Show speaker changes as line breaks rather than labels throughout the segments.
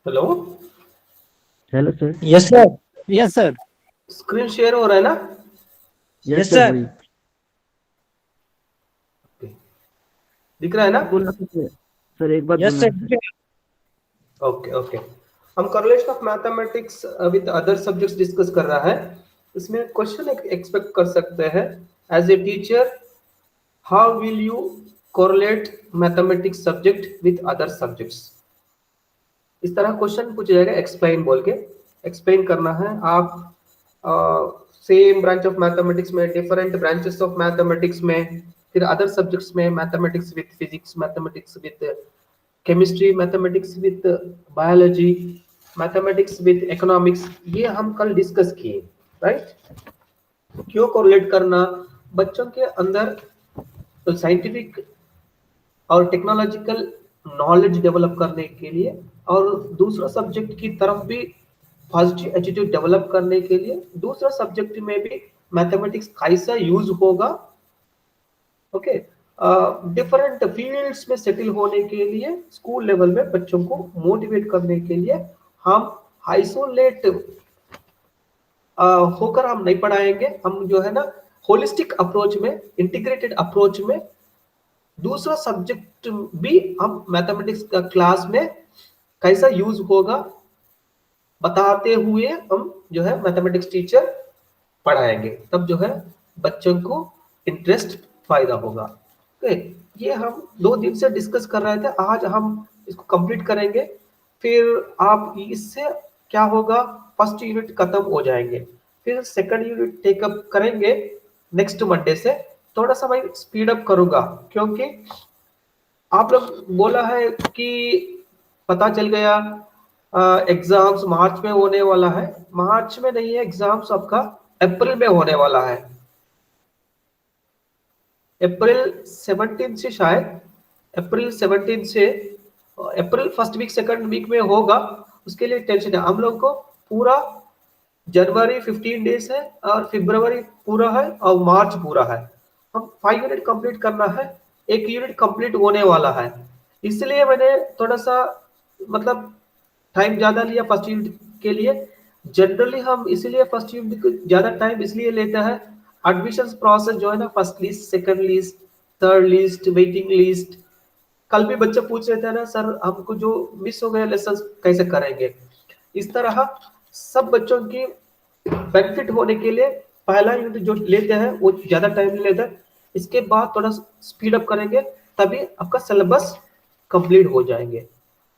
Hello.
Hello sir.
Yes sir. Yes sir.
Screen share हो रहा है ना?
Yes
yes
sir
sir.
वही
दिख रहा है ना?
बोलना था सर एक बात
यस
बोलना
सर।
था सर।
Okay okay. हम correlation of mathematics with other subjects discuss कर रहा है। इसमें क्वेश्चन एक्सपेक्ट कर सकते हैं। As a teacher, how will you correlate mathematics subject with other subjects? इस तरह क्वेश्चन पूछा जाएगा, एक्सप्लेन बोल के। एक्सप्लेन करना है आप। सेम ब्रांच ऑफ मैथमेटिक्स में, डिफरेंट ब्रांचेस ऑफ मैथमेटिक्स में, फिर अदर सब्जेक्ट्स में, mathematics with physics, mathematics with chemistry, mathematics with biology, mathematics with economics, ये हम कल डिस्कस किए। राइट? क्यों कोरिलेट करना? बच्चों के अंदर तो साइंटिफिक और टेक्नोलॉजिकल नॉलेज डेवलप करने के लिए, और दूसरा सब्जेक्ट की तरफ भी पॉजिटिव एटीट्यूड डेवलप करने के लिए, दूसरा सब्जेक्ट में भी मैथमेटिक्स कैसा यूज होगा। ओके। डिफरेंट फील्ड्स में सेटल होने के लिए, स्कूल लेवल में बच्चों को मोटिवेट करने के लिए हम आइसोलेट होकर हम नहीं पढ़ाएंगे। हम जो है ना, होलिस्टिक अप्रोच में, इंटीग्रेटेड अप्रोच में दूसरा सब्जेक्ट भी हम मैथमेटिक्स का क्लास में कैसा यूज होगा बताते हुए हम जो है मैथमेटिक्स टीचर पढ़ाएंगे। तब जो है बच्चों को इंटरेस्ट फायदा होगा। ओके। ये हम 2 दिन से डिस्कस कर रहे थे, आज हम इसको कंप्लीट करेंगे। फिर आप इससे क्या होगा, फर्स्ट यूनिट खत्म हो जाएंगे, फिर सेकंड यूनिट टेकअप करेंगे नेक्स्ट मंडे से। थोड़ा सा मैं स्पीड अप करूंगा, क्योंकि आप लोग बोला है कि पता चल गया एग्जाम्स मार्च में होने वाला है। मार्च में नहीं है एग्जाम्स, आपका अप्रैल में होने वाला है। अप्रैल 17 से शायद, अप्रैल 17 से April first week second week में होगा। उसके लिए टेंशन है हम लोग को। पूरा जनवरी 15 डेज है, और फरवरी पूरा है, और मार्च पूरा है। हम 5 यूनिट कंप्लीट करना है। एक यूनिट कंप्लीट होने वाला है, इसलिए मैंने थोड़ा सा मतलब टाइम ज्यादा लिया फर्स्ट यूनिट के लिए। जनरली हम इसलिए फर्स्ट यूनिट को ज्यादा टाइम इसलिए लेता है, एडमिशन प्रोसेस जो है ना, first list, second list, third list, waiting list. कल भी बच्चे पूछ रहे थे ना, सर हमको जो मिस हो गए लेसन कैसे करेंगे। इस तरह सब बच्चों की बेनिफिट होने के लिए पहला यूनिट जो लेते हैं वो ज्यादा टाइम नहीं लेता। इसके बाद थोड़ा स्पीड अप करेंगे, तभी आपका सिलेबस कंप्लीट हो जाएंगे।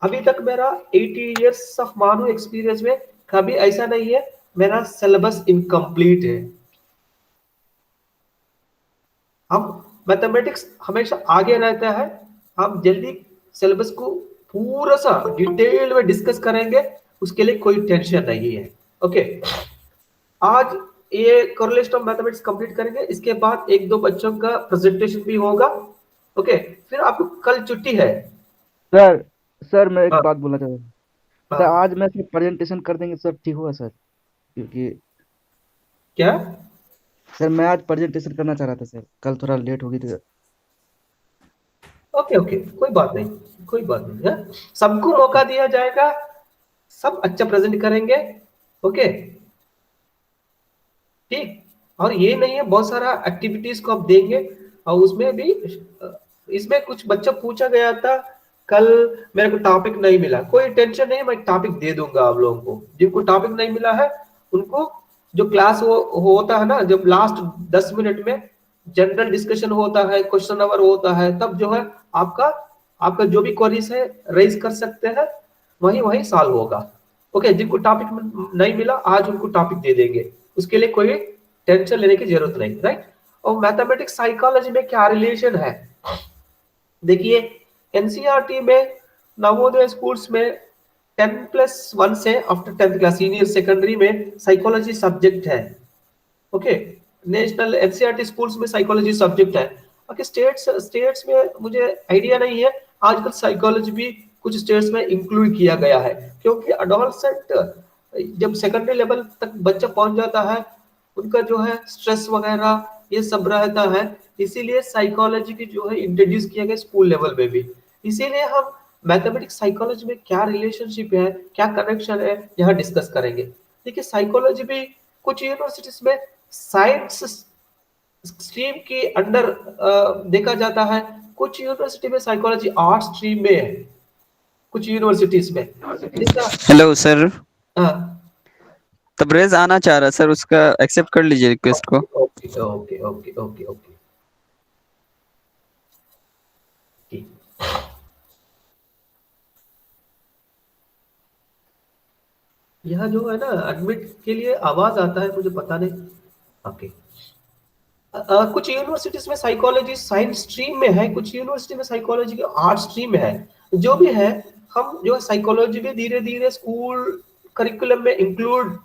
अभी तक मेरा 80 इयर्स ऑफ मानू एक्सपीरियंस में कभी ऐसा नहीं है मेरा सिलेबस इनकम्प्लीट है। हम मैथमेटिक्स हमेशा आगे रहता है। हम जल्दी सिलेबस को पूरा सा डिटेल में डिस्कस करेंगे, उसके लिए कोई टेंशन नहीं है। ओके। आज ये कोरिलेशन ऑफ मैथमेटिक्स कंप्लीट करेंगे, इसके बाद एक दो बच्चों का प्रेजेंटेशन भी होगा। ओके। फिर आपको कल छुट्टी है।
सर सर मैं एक
हाँ
बात बोलना चाहता हूँ। सर
हाँ।
आज मैं सिर्फ प्रेजेंटेशन कर देंगे सर, ठीक होगा सर? क्योंकि
क्या?
सर मैं आज प्रेजेंटेशन करना चाह रहा था सर, कल थोड़ा लेट हो गई थी।
ओके ओके, कोई बात नहीं, कोई बात नहीं है। सबको मौका दिया जाएगा, सब अच्छा प्रेजेंट करेंगे। ओके। ठीक। और ये नहीं है, बहुत सारा एक्टिविटीज को आप देंगे, और उसमें भी इसमें कुछ बच्चा पूछा गया था कल, मेरे को टॉपिक नहीं मिला। कोई टेंशन नहीं, मैं टॉपिक दे दूंगा आप लोगों को। जिनको टॉपिक नहीं मिला है उनको, जो क्लास होता है ना, जब लास्ट 10 मिनट में जनरल डिस्कशन होता है, क्वेश्चन आवर होता है, तब जो है आपका आपका जो भी क्वेरीज है रेज कर सकते हैं, वही वही सॉल्व होगा। ओके। जिनको टॉपिक नहीं मिला आज उनको टॉपिक दे देंगे, उसके लिए कोई टेंशन लेने की जरूरत नहीं। राइट? और मैथमेटिक्स साइकोलॉजी में क्या रिलेशन है, देखिए। एनसीईआरटी में नवोदय स्कूल्स में 10+1 से after 10th class senior secondary में साइकोलॉजी सब्जेक्ट है। ओके। नेशनल एनसीईआरटी स्कूल्स में साइकोलॉजी सब्जेक्ट है। ओके। स्टेट्स स्टेट्स में मुझे आइडिया नहीं है, आजकल साइकोलॉजी भी कुछ स्टेट्स में इंक्लूड किया गया है, क्योंकि अडोलसेंट जब सेकेंडरी लेवल तक बच्चा पहुंच जाता है, उनका जो है स्ट्रेस वगैरह ये सब रहता है। इसीलिए साइकोलॉजी की जो है इंट्रोड्यूस किया गया स्कूल लेवल में भी। इसीलिए हम मैथमेटिक्स साइकोलॉजी में क्या रिलेशनशिप है, क्या कनेक्शन है, यहाँ डिस्कस करेंगे। देखिए साइकोलॉजी भी कुछ यूनिवर्सिटीज में साइंस स्ट्रीम के अंडर देखा जाता है, कुछ यूनिवर्सिटी में साइकोलॉजी आर्ट स्ट्रीम में है, कुछ यूनिवर्सिटीज में जैसा।
हेलो सर,
हाँ
तबरेज आना चाह रहा है सर, उसका एक्सेप्ट कर लीजिए रिक्वेस्ट को।
Okay okay okay okay okay ठीक। यह जो है ना एडमिट के लिए आवाज आता है, मुझे पता नहीं। ओके कुछ यूनिवर्सिटीज में साइकोलॉजी साइंस स्ट्रीम में है, कुछ यूनिवर्सिटी में साइकोलॉजी की आर्ट स्ट्रीम में है। जो भी है, हम जो साइकोलॉजी भी धीरे धीरे स्कूल करिकुलम में इंक्लूड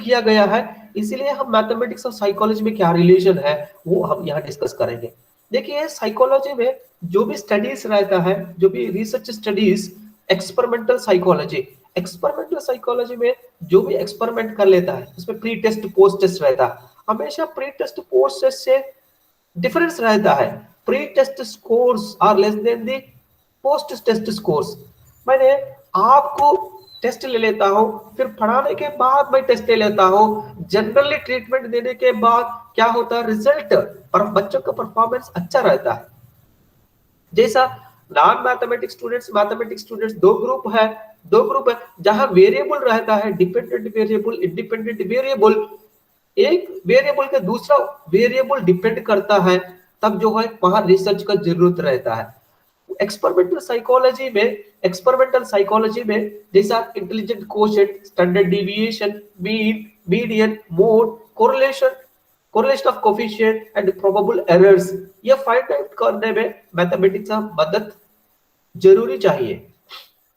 किया गया है, इसीलिए हम मैथमेटिक्स और साइकोलॉजी में क्या रिलेशन है वो हम यहाँ डिस्कस करेंगे। देखिए साइकोलॉजी में जो भी स्टडीज रहता है, जो भी रिसर्च स्टडीज, एक्सपेरिमेंटल साइकोलॉजी में जो भी एक्सपेरिमेंट कर लेता है उसमें प्री टेस्ट पोस्ट टेस्ट रहता है। हमेशा प्री टेस्ट पोस्ट टेस्ट से डिफरेंस रहता है। Pre test scores are less than the post test scores. मैंने आपको टेस्ट ले लेता हूं, फिर पढ़ाने के बाद मैं टेस्ट ले लेता हूं, जनरली ट्रीटमेंट देने के बाद क्या होता है, रिजल्ट पर बच्चों का परफॉर्मेंस अच्छा रहता है। जैसा नॉन मैथमेटिक्स स्टूडेंट्स दो ग्रुप है जहां वेरिएबल रहता है, डिपेंडेंट वेरिएबल, इंडिपेंडेंट वेरिएबल। एक वेरिएबल के दूसरा वेरिएबल डिपेंड करता है, तब जो है वहां रिसर्च का जरूरत रहता है। एक्सपेरिमेंटल साइकोलॉजी में जैसा intelligent quotient, standard deviation, mean, median, mode, correlation of coefficient and probable errors, ये फाइंड आउट करने में मैथमेटिक्स का मदद जरूरी चाहिए।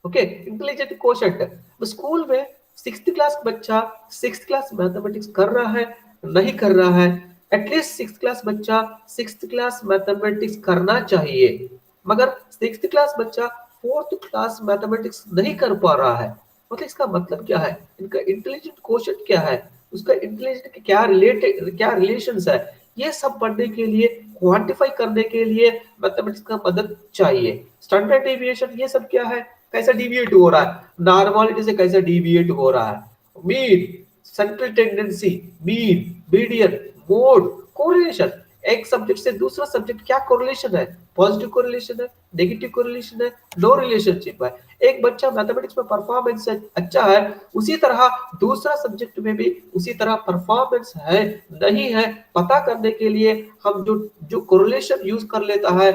ओके इंटेलिजेंट कोशेंट, स्कूल में 6th क्लास बच्चा 6th क्लास मैथमेटिक्स कर रहा है, नहीं कर रहा है, एटलीस्ट 6th क्लास बच्चा 6th क्लास मैथमेटिक्स करना चाहिए। मगर 6th क्लास बच्चा 4th क्लास मैथमेटिक्स नहीं कर पा रहा है, मतलब इसका मतलब क्या है, इनका इंटेलिजेंट कोशेंट क्या है, उसका इंटेलिजेंट के क्या रिलेशंस है, ये सब पढ़ने के लिए, क्वांटिफाई करने के लिए मैथमेटिक्स का मदद चाहिए। स्टैंडर्ड डेविएशन ये सब क्या है, कैसा डिविएट हो रहा है, नॉर्मलिटी से कैसा डिविएट हो रहा है, mean, central tendency, mean, median, mode, correlation, एक सब्जेक्ट से दूसरा सब्जेक्ट क्या कोरिलेशन है, पॉजिटिव कोरिलेशन है, नेगेटिव कोरिलेशन है, नो रिलेशनशिप है। एक बच्चा मैथमेटिक्स में परफॉर्मेंस अच्छा है, उसी तरह दूसरा सब्जेक्ट में भी उसी तरह परफॉर्मेंस है नहीं है, पता करने के लिए हम जो कोरिलेशन यूज कर लेता है,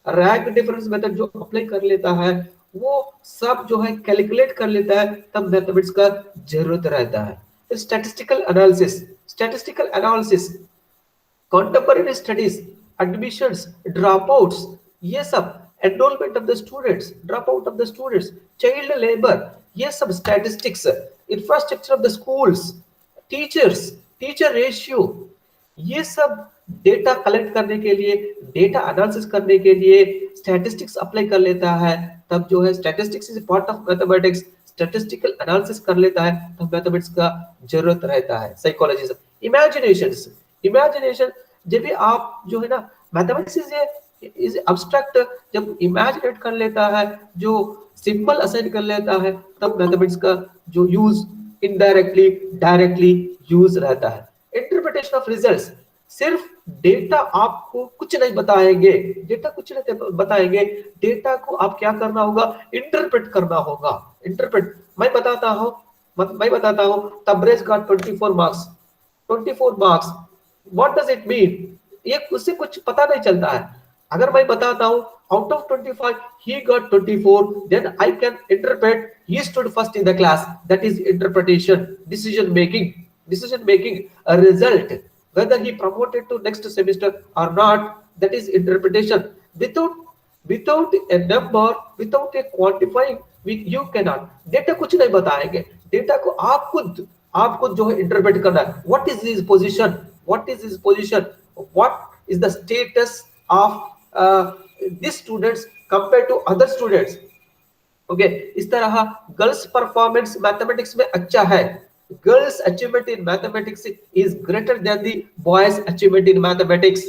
रैंक डिफरेंस मेथड जो अप्लाई कर लेता है, वो सब जो है कैलकुलेट कर लेता है, तब मैथमेटिक्स का जरूरत रहता है। Statistical analysis, contemporary studies, admissions, dropouts, ये सब, enrollment of the students, dropout of the students, child labor, ये सब statistics, infrastructure of the schools, teacher ratio, ये सब डेटा कलेक्ट करने के लिए, डेटा एनालिसिस करने के लिए स्टैटिस्टिक्स अप्लाई कर लेता है, तब जो है statistics is part of mathematics, statistical analysis कर लेता है, तब मैथमेटिक्स का जरूरत रहता है। साइकोलॉजी से इमेजिनेशन, जब भी आप जो है ना, मैथमेटिक्स इज एब्स्ट्रैक्ट, जब इमेजिनेट कर लेता है, जो सिंपल असाइन कर लेता है, तब मैथमेटिक्स का जो यूज इनडायरेक्टली डायरेक्टली यूज रहता है। इंटरप्रिटेशन ऑफ रिजल्ट्स, सिर्फ डेटा आपको कुछ नहीं बताएंगे, डेटा को आप क्या करना होगा, इंटरप्रेट करना होगा। मैं बताता हूं Tabrez got 24 marks, what does it mean, ये उससे कुछ पता नहीं चलता है। अगर मैं बताता हूं out of 25 he got 24, then I can interpret he stood first in the class, that is interpretation, decision making a result, whether he promoted to next semester or not, that is interpretation. Without a number, without a quantifying, you cannot, data कुछ नहीं बताएंगे, data को आप खुद जो है interpret करना है। what is his position, what is the status of these students compared to other students। Okay इस तरह गर्ल्स परफॉर्मेंस मैथमेटिक्स में अच्छा है, girls achievement in mathematics is greater than the boys achievement in mathematics.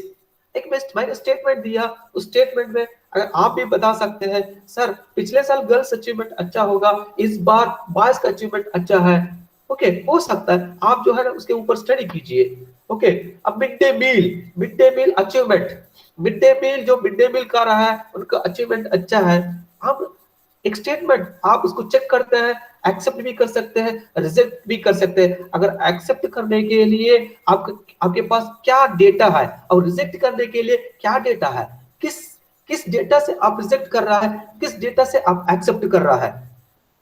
एक मैंने statement दिया, उस statement में अगर आप भी बता सकते हैं सर पिछले साल गर्ल्स अचीवमेंट अच्छा होगा, इस बार बॉयज का अचीवमेंट अच्छा है, ओके हो सकता है, आप जो है ना उसके ऊपर स्टडी कीजिए। ओके, अब mid day meal achievement, mid day meal का रहा है उनका अचीवमेंट अच्छा है, आप एक स्टेटमेंट आप उसको चेक करते हैं, एक्सेप्ट भी कर सकते हैं, रिजेक्ट भी कर सकते हैं। अगर एक्सेप्ट करने के लिए आपके पास क्या डेटा है और रिजेक्ट करने के लिए क्या डेटा है, किस किस डेटा से आप रिजेक्ट कर रहा है, किस डेटा से आप एक्सेप्ट कर रहा है,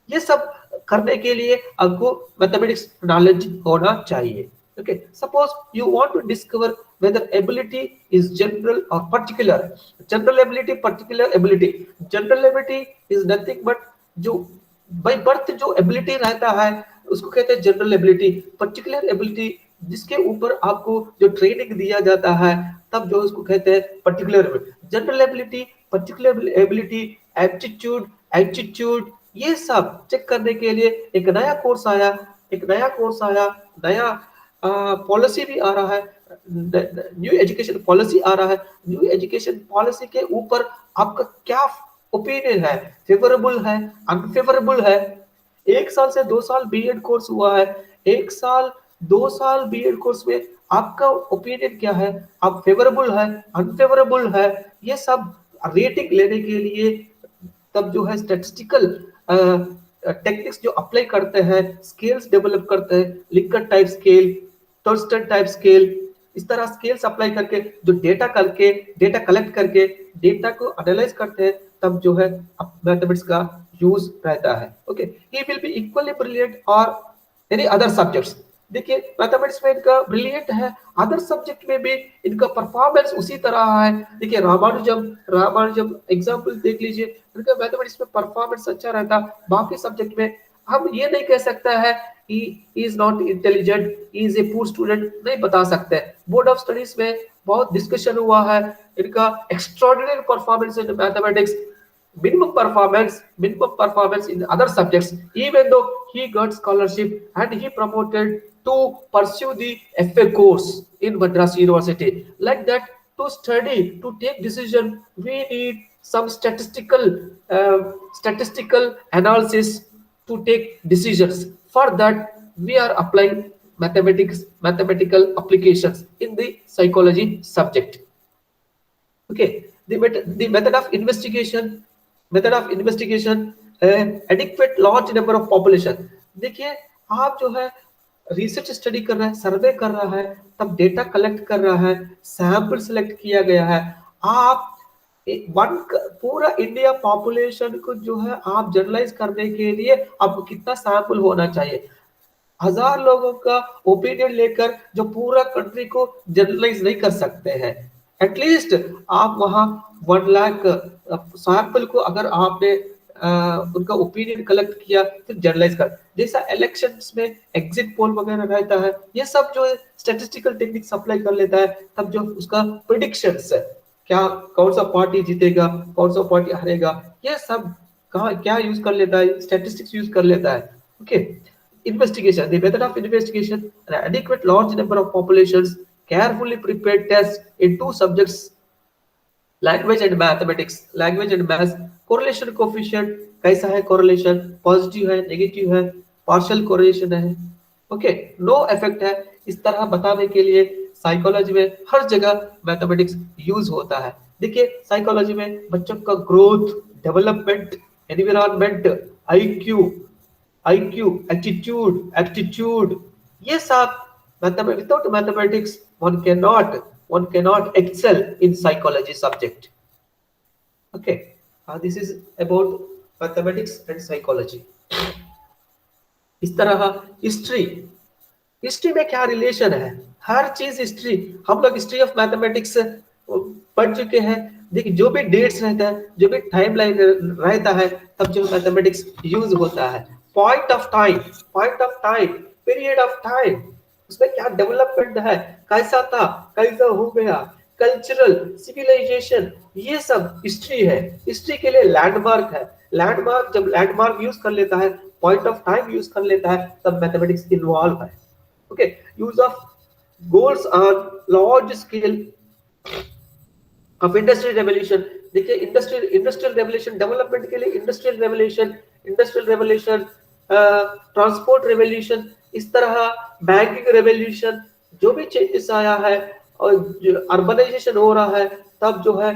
ये सब करने के लिए आपको मैथमेटिक्स नॉलेज होना चाहिए। Okay, suppose you want to discover whether ability is general और particular, general ability, particular ability. General ability is nothing but जो बाय बर्थ जो एबिलिटी रहता है उसको कहते हैं जनरल एबिलिटी। पर्टिकुलर एबिलिटी जिसके ऊपर आपको जो ट्रेनिंग दिया जाता है तब जो उसको कहते हैं particular. General ability, particular ability, aptitude, ये सब चेक करने के लिए एक नया कोर्स आया, नया पॉलिसी भी आ रहा है, न्यू एजुकेशन पॉलिसी आ रहा है। न्यू एजुकेशन पॉलिसी के ऊपर आपका क्या ओपिनियन है, फेवरेबल है, अनफेवरेबल है? 1 साल से 2 साल बीएड कोर्स हुआ है, 1 साल 2 साल बीएड कोर्स में आपका ओपिनियन क्या है, आप फेवरेबल है, अनफेवरेबल है? ये सब रेटिंग लेने के लिए तब जो है स्टैटिस्टिकल टेक्निक्स जो अप्लाई करते हैं, स्केल्स डेवलप करते हैं, Likert type scale, Thurstone type scale, इस तरह स्केल्स अप्लाई करके जो डेटा कलेक्ट करके डेटा को एनालाइज करते हैं, तब जो है मैथमेटिक्स का यूज रहता है। Okay, he will be equally brilliant और एनी अदर सब्जेक्ट्स। देखिए मैथमेटिक्स में इनका ब्रिलियंट है, अदर सब्जेक्ट में भी इनका परफॉर्मेंस उसी तरह है। देखिए रामानुजम एग्जांपल देख लीजिए, इनका मैथमेटिक्स में परफॉर्मेंस अच्छा रहता, बाकी सब्जेक्ट में हम ये नहीं कह सकता है he is not intelligent, he is a poor student, नहीं बता सकते। बोर्ड ऑफ स्टडीज में बहुत डिस्कशन हुआ है, इनका extraordinary performance in mathematics, minimum performance in other subjects, even though he got scholarship and he promoted to pursue the FA course in Madras University. Like that, to study, to take decision, we need some statistical analysis to take decisions. For that, we are applying mathematical applications in the psychology subject. Okay, the method of investigation, adequate large number of population। देखिए आप जो है research study कर रहा है, सर्वे कर रहा है, तब डेटा कलेक्ट कर रहा है, सैंपल सिलेक्ट किया गया है, आप पूरा इंडिया पॉपुलेशन को जो है आप जनरलाइज करने के लिए आपको कितना सैंपल होना चाहिए? 1000 लोगों का ओपिनियन लेकर जो पूरा कंट्री को जनरलाइज नहीं कर सकते हैं। एटलीस्ट आप वहां 1 लाख सैंपल को अगर आपने उनका ओपिनियन कलेक्ट किया फिर जनरलाइज कर, जैसा इलेक्शंस में एग्जिट पोल वगैरह रहता है, ये सब जो स्टैटिस्टिकल टेक्निक्स अप्लाई कर लेता है, तब जो उसका प्रेडिक्शंस है, क्या कौन सा पार्टी जीतेगा, कौन सा पार्टी हारेगा, ये सब कहाँ क्या यूज कर लेता है, स्टैटिस्टिक्स यूज कर लेता है। Okay, investigation, the method of investigation, an adequate large number of populations, carefully prepared tests in 2 subjects, language and mathematics, language and maths, correlation coefficient कैसा है, correlation पॉजिटिव है, नेगेटिव है, पार्शियल कोरिलेशन है, okay, no effect है, इस तरह बताने के लिए साइकोलॉजी में हर जगह मैथमेटिक्स यूज होता है। देखिए साइकोलॉजी में बच्चों का growth, development, environment, IQ, aptitude, ये सब without mathematics one cannot excel in psychology subject. Okay, this is about mathematics and psychology. इस तरह हिस्ट्री में क्या रिलेशन है, हर चीज हिस्ट्री, हम लोग हिस्ट्री ऑफ मैथमेटिक्स पढ़ चुके हैं। देखिए जो भी डेट्स रहता है, जो भी टाइम लाइन रहता है, तब जो मैथमेटिक्स यूज होता है। Point of time, period of time, उसमें क्या डेवलपमेंट है, कैसा था, कैसा हो गया, कल्चरल, सिविलाइजेशन, ये सब हिस्ट्री है। हिस्ट्री के लिए लैंडमार्क है, लैंडमार्क जब लैंडमार्क यूज कर लेता है, पॉइंट ऑफ टाइम यूज कर लेता है, तब मैथमेटिक्स इन्वॉल्व है। Okay, use of goals on large scale, of industrial revolution. देखिए इंडस्ट्रियल रेवोल्यूशन डेवलपमेंट के लिए इंडस्ट्रियल रेवोल्यूशन, ट्रांसपोर्ट रेवोल्यूशन, इस तरह बैंकिंग रेवोल्यूशन, जो भी चेंजेस आया है और अर्बनाइजेशन हो रहा है, तब जो है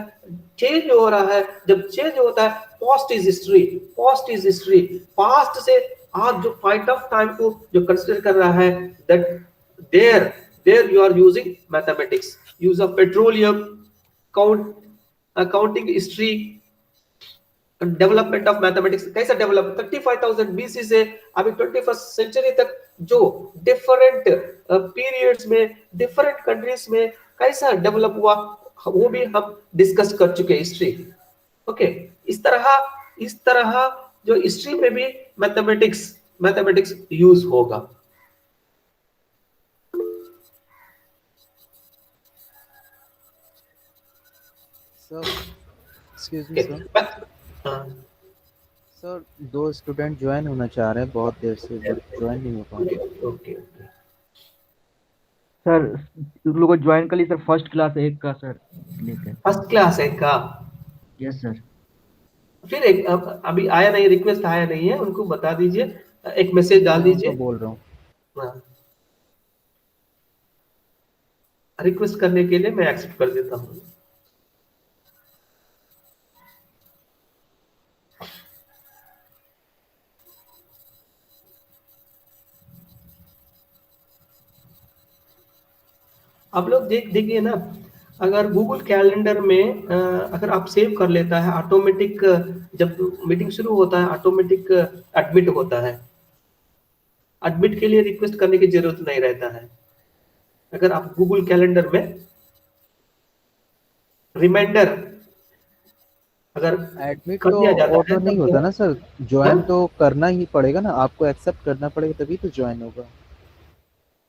चेंज हो रहा है। जब चेंज होता है, पास्ट इज हिस्ट्री, पास्ट से आज जो पॉइंट ऑफ टाइम को जो कंसीडर कर रहा है, that there you are using mathematics, use of petroleum, accounting history, development of mathematics कैसा डेवलप 35,000 बीसी से अभी 21st सेंचुरी तक जो डिफरेंट पीरियड्स में डिफरेंट कंट्रीज में कैसा डेवलप हुआ, वो भी हम डिस्कस कर चुके हिस्ट्री। ओके, इस तरह जो हिस्ट्री में भी मैथमेटिक्स यूज होगा।
Sir excuse me sir, sir 2 student join होना चाह रहे हैं बहुत देर से, ज्वाइन नहीं हो पा रहे।
ओके
सर उन लोगों को ज्वाइन कर ली सर, फर्स्ट क्लास 1 का सर लेकर।
फर्स्ट क्लास है का?
Yes sir.
फिर एक अभी आया नहीं, रिक्वेस्ट आया नहीं है, उनको बता दीजिए, एक मैसेज डाल दीजिए।
बोल रहा हूँ
रिक्वेस्ट करने के लिए मैं एक्सेप्ट कर देता हूँ। आप लोग देखिए ना, अगर गूगल कैलेंडर में अगर आप सेव कर लेता है ऑटोमेटिक, जब मीटिंग शुरू होता है ऑटोमेटिक एडमिट होता है। एडमिट के लिए रिक्वेस्ट करने की जरूरत नहीं रहता है। अगर आप गूगल कैलेंडर में रिमाइंडर अगर
एडमिट
कर
तो
दिया जाता
ऑटो
है,
नहीं होता ना सर, ज्वाइन तो करना ही पड़ेगा ना, आपको एक्सेप्ट करना पड़ेगा तभी तो ज्वाइन होगा।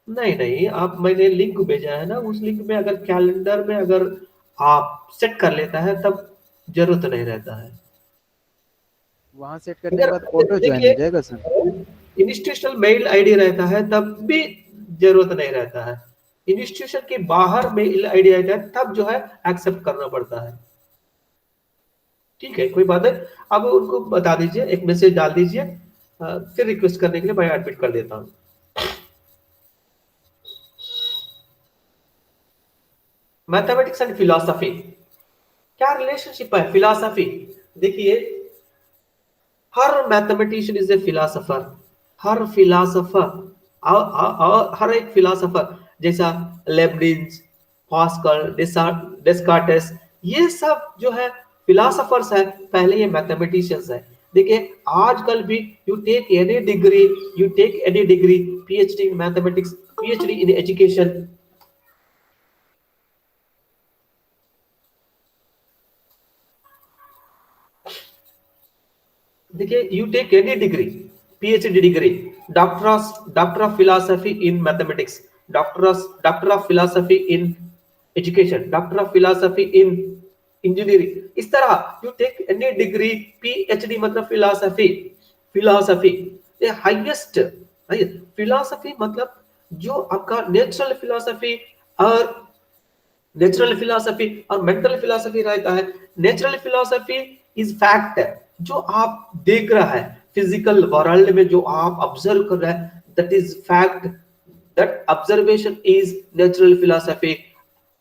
नहीं, आप मैंने लिंक भेजा है ना, उस लिंक में अगर कैलेंडर में अगर आप सेट कर लेता है तब जरूरत नहीं रहता है।
वहां सेट करने के बाद ऑटो ज्वाइन हो जाएगा सर।
इंस्टीट्यूशनल मेल आईडी रहता है तब भी जरूरत नहीं रहता है। इंस्टीट्यूशन के बाहर मेल आईडी रहता है तब जो है एक्सेप्ट करना पड़ता है। ठीक है, कोई बात नहीं। अब उनको बता दीजिए, एक मैसेज डाल दीजिए, फिर रिक्वेस्ट करने के लिए मैं एडमिट कर देता हूँ। मैथमेटिक्स एंड फिलॉसफी, क्या रिलेशनशिप है? फिलॉसफी देखिए, हर मैथमेटिशियन इज ए फिलॉसफर, हर एक फिलॉसफर, जैसा लेब्निज, पास्कल, डेस्कार्टेस, ये सब जो है फिलॉसफर्स है, पहले ये मैथमेटिशियंस है। देखिए आजकल भी you take any degree, PhD in mathematics, PhD in education, देखिए you take any degree, PhD degree, doctor of philosophy in mathematics, doctor of philosophy in education, doctor of philosophy in engineering, इस तरह you take any degree, PhD मतलब philosophy the highest. Philosophy मतलब जो आपका natural philosophy और mental philosophy रहता है। Natural philosophy is fact, जो आप देख रहा है फिजिकल वर्ल्ड में, जो आप ऑब्जर्व कर रहा है, that is fact, that observation is natural philosophy.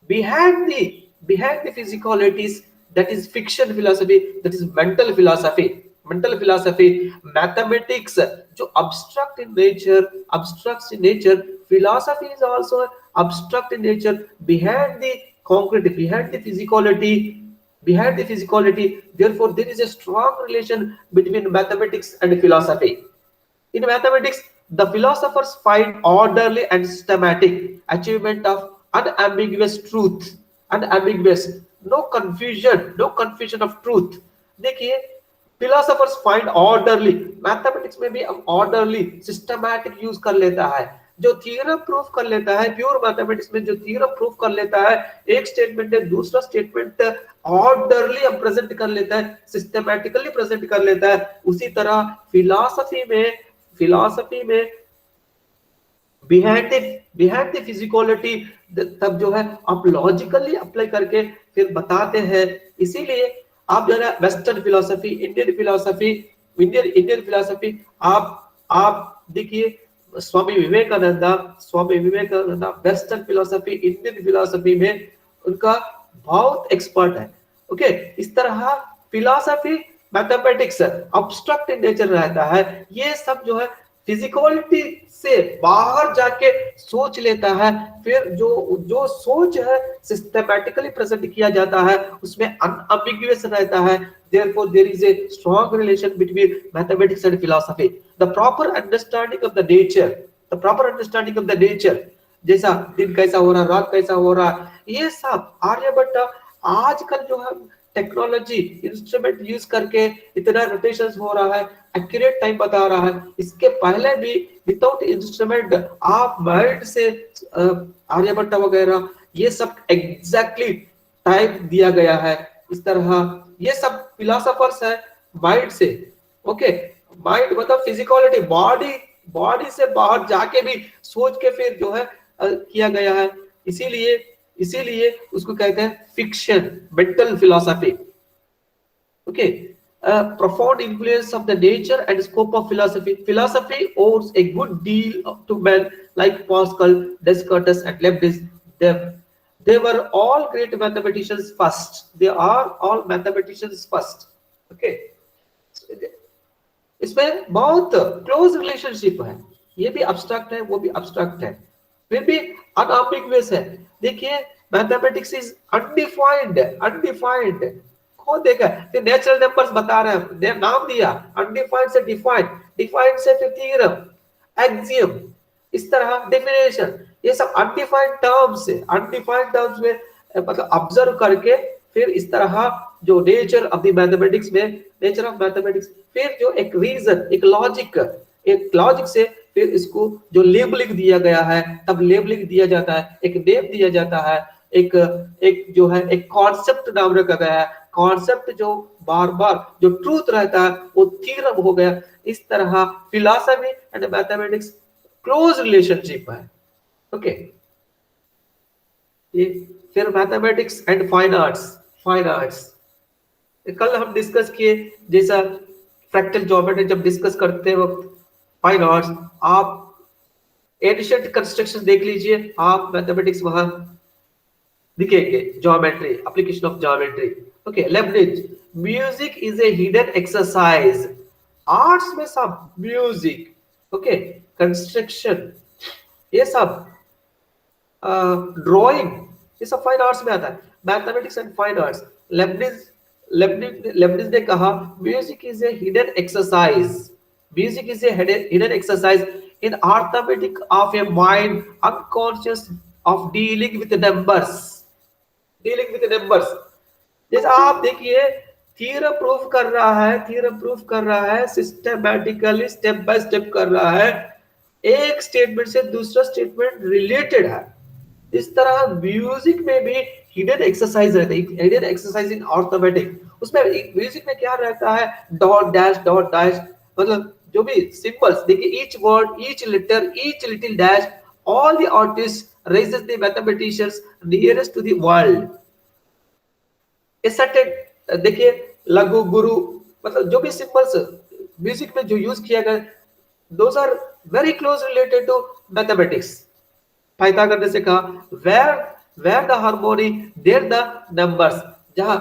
behind the physicalities, that is fiction philosophy, that is mental philosophy। mathematics जो abstract in nature, philosophy is also abstract in nature, behind the concrete, behind the physicality, therefore there is a strong relation between mathematics and philosophy। In mathematics, the philosophers find orderly and systematic achievement of unambiguous truth, no confusion of truth। देखिए philosophers find orderly, mathematics में भी हम orderly, systematic use कर लेता है। जो theorem proof कर लेता है, प्योर मैथमेटिक्स में जो थ्योरम प्रूफ कर लेता है, एक स्टेटमेंट है, दूसरा स्टेटमेंट ऑर्डरली हम प्रेजेंट कर लेता है, सिस्टमैटिकली प्रेजेंट कर लेता है। उसी तरह फिलॉसफी में बिहाइंड द फिजिकलिटी, तब जो है आप लॉजिकली अप्लाई करके फिर बताते हैं। इसीलिए आप जो है ना वेस्टर्न फिलोसफी, इंडियन फिलोसफी आप देखिए, Swami Vivekananda western philosophy, Indian philosophy में उनका बहुत एक्सपर्ट है। ओके, इस तरह philosophy mathematics abstract in nature रहता है। ये सब जो है फिजिकलिटी से बाहर जाके सोच लेता है, फिर जो सोच है सिस्टमैटिकली प्रेजेंट किया जाता है, उसमें अनअम्बिगुअस रहता है। therefore there is a strong relation between mathematics and philosophy. The proper understanding of the nature, जैसा दिन कैसा हो रहा, रात कैसा हो रहा, ये सब आर्यभट्ट आजकल जो है टेक्नोलॉजी इंस्ट्रूमेंट यूज करके इतना रोटेशंस हो रहा है, एक्यूरेट टाइम बता रहा है। इसके पहले भी विदाउट इंस्ट्रूमेंट आप माइंड से आर्यभट्ट वगैरह ये सब एग्जैक्टली टाइम दिया गया है। इस तरह ये सब फिलोसोफर्स है माइंड से। ओके, माइंड मतलब फिजिकलिटी, बॉडी से बाहर जाके भी सोच के फिर जो है किया गया है। इसीलिए उसको कहते हैं fiction, mental philosophy. Okay, profound influence of the nature and scope of philosophy. Philosophy owes a good deal to men like Pascal, Descartes, and Leibniz. They were all great mathematicians first. They are all mathematicians first. Okay, इसमें बहुत close relationship है। ये भी abstract है, वो भी abstract है, फिर भी अनअम्बिगुअस है। देखिए, मैथमेटिक्स इज अनडिफाइंड। कौन देखा, फिर नेचुरल नंबर्स बता रहे हैं, नाम दिया, अनडिफाइंड से डिफाइंड, डिफाइंड से फिर थ्योरम, एक्सियम, इस तरह डेफिनेशन, ये सब अनडिफाइंड टर्म्स है। अनडिफाइंड टर्म्स में मतलब ऑब्जर्व करके फिर इस तरह जो नेचर ऑफ द मैथमेटिक्स में, नेचर ऑफ मैथमेटिक्स, फिर जो एक रीजन, एक लॉजिक से फिर इसको जो लेबलिंग दिया गया है, तब लेबलिंग दिया जाता है, एक नेम दिया जाता है, एक जो है एक कॉन्सेप्ट नाम रखा गया है। कॉन्सेप्ट जो बार बार जो ट्रूथ रहता है वो थ्योरम हो गया। इस तरह philosophy and mathematics close relationship है। ओके, ये फिर मैथमेटिक्स एंड फाइन आर्ट्स कल हम डिस्कस किए, जैसा फ्रैक्टल ज्योमेट्री जब डिस्कस करते वक्त फाइन आर्ट्स, आप एडिशंट कंस्ट्रक्शन देख लीजिए, आप मैथमेटिक्स वहां दिखेंगे, geometry, application of geometry. Okay, लेibniz, music is a hidden exercise. Arts में सब म्यूजिक, ओके, कंस्ट्रक्शन, ये सब ड्राइंग, ये सब फाइन आर्ट्स में आता है। मैथमेटिक्स एंड फाइन आर्ट्स, लेibniz ने कहा music is a hidden exercise, music is a hidden exercise in arithmetic of a mind unconscious of dealing with numbers। जैसे आप देखिए, थ्योरम प्रूफ कर रहा है सिस्टमैटिकली, स्टेप बाय स्टेप कर रहा है, एक स्टेटमेंट से दूसरा स्टेटमेंट रिलेटेड है। इस तरह म्यूजिक में भी हिडन एक्सरसाइज रहता है, हिडन एक्सरसाइज इन अर्थमेटिक। उसमें म्यूजिक में क्या रहता है, डॉट डैश, मतलब जो भी सिंबल्स, देखिए each word, each letter, each little dash, all the artist raises the mathematicians nearest to the world। देखिए लघु, गुरु, मतलब जो भी सिंबल्स म्यूजिक में जो यूज किया गया, those are very close related to mathematics. Pythagoras ने से कहा where the harmony there the numbers. जहां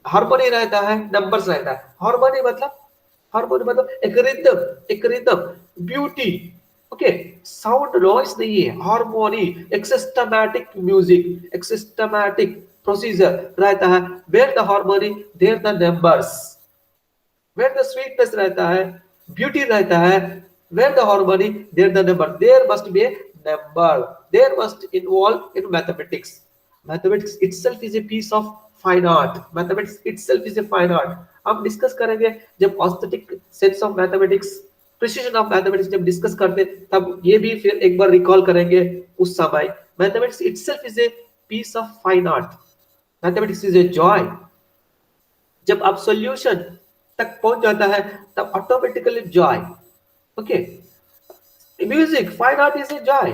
हार्मोनी रहता है, नंबर्स रहता है। हार्मोनी मतलब एक rhythm, beauty. Okay, sound noise नहीं है, हार्मोनी, एक सिस्टमैटिक म्यूजिक, एक सिस्टमैटिक प्रोसीजर रहता है। Where the harmony there the numbers, where the sweetness रहता है, ब्यूटी रहता है, where the harmony there the number, there must B A number, there must involve in mathematics. Mathematics itself is a piece of fine art, mathematics itself is a fine art. हम discuss करेंगे जब aesthetic sense of mathematics, precision of mathematics जब discuss करते, तब ये भी फिर एक बार रिकॉल करेंगे उस समय। Mathematics itself is a piece of fine art, mathematics is a joy. जब आप सॉल्यूशन तक पहुंच जाता है तब automatically joy. Okay, music, fine art is a joy.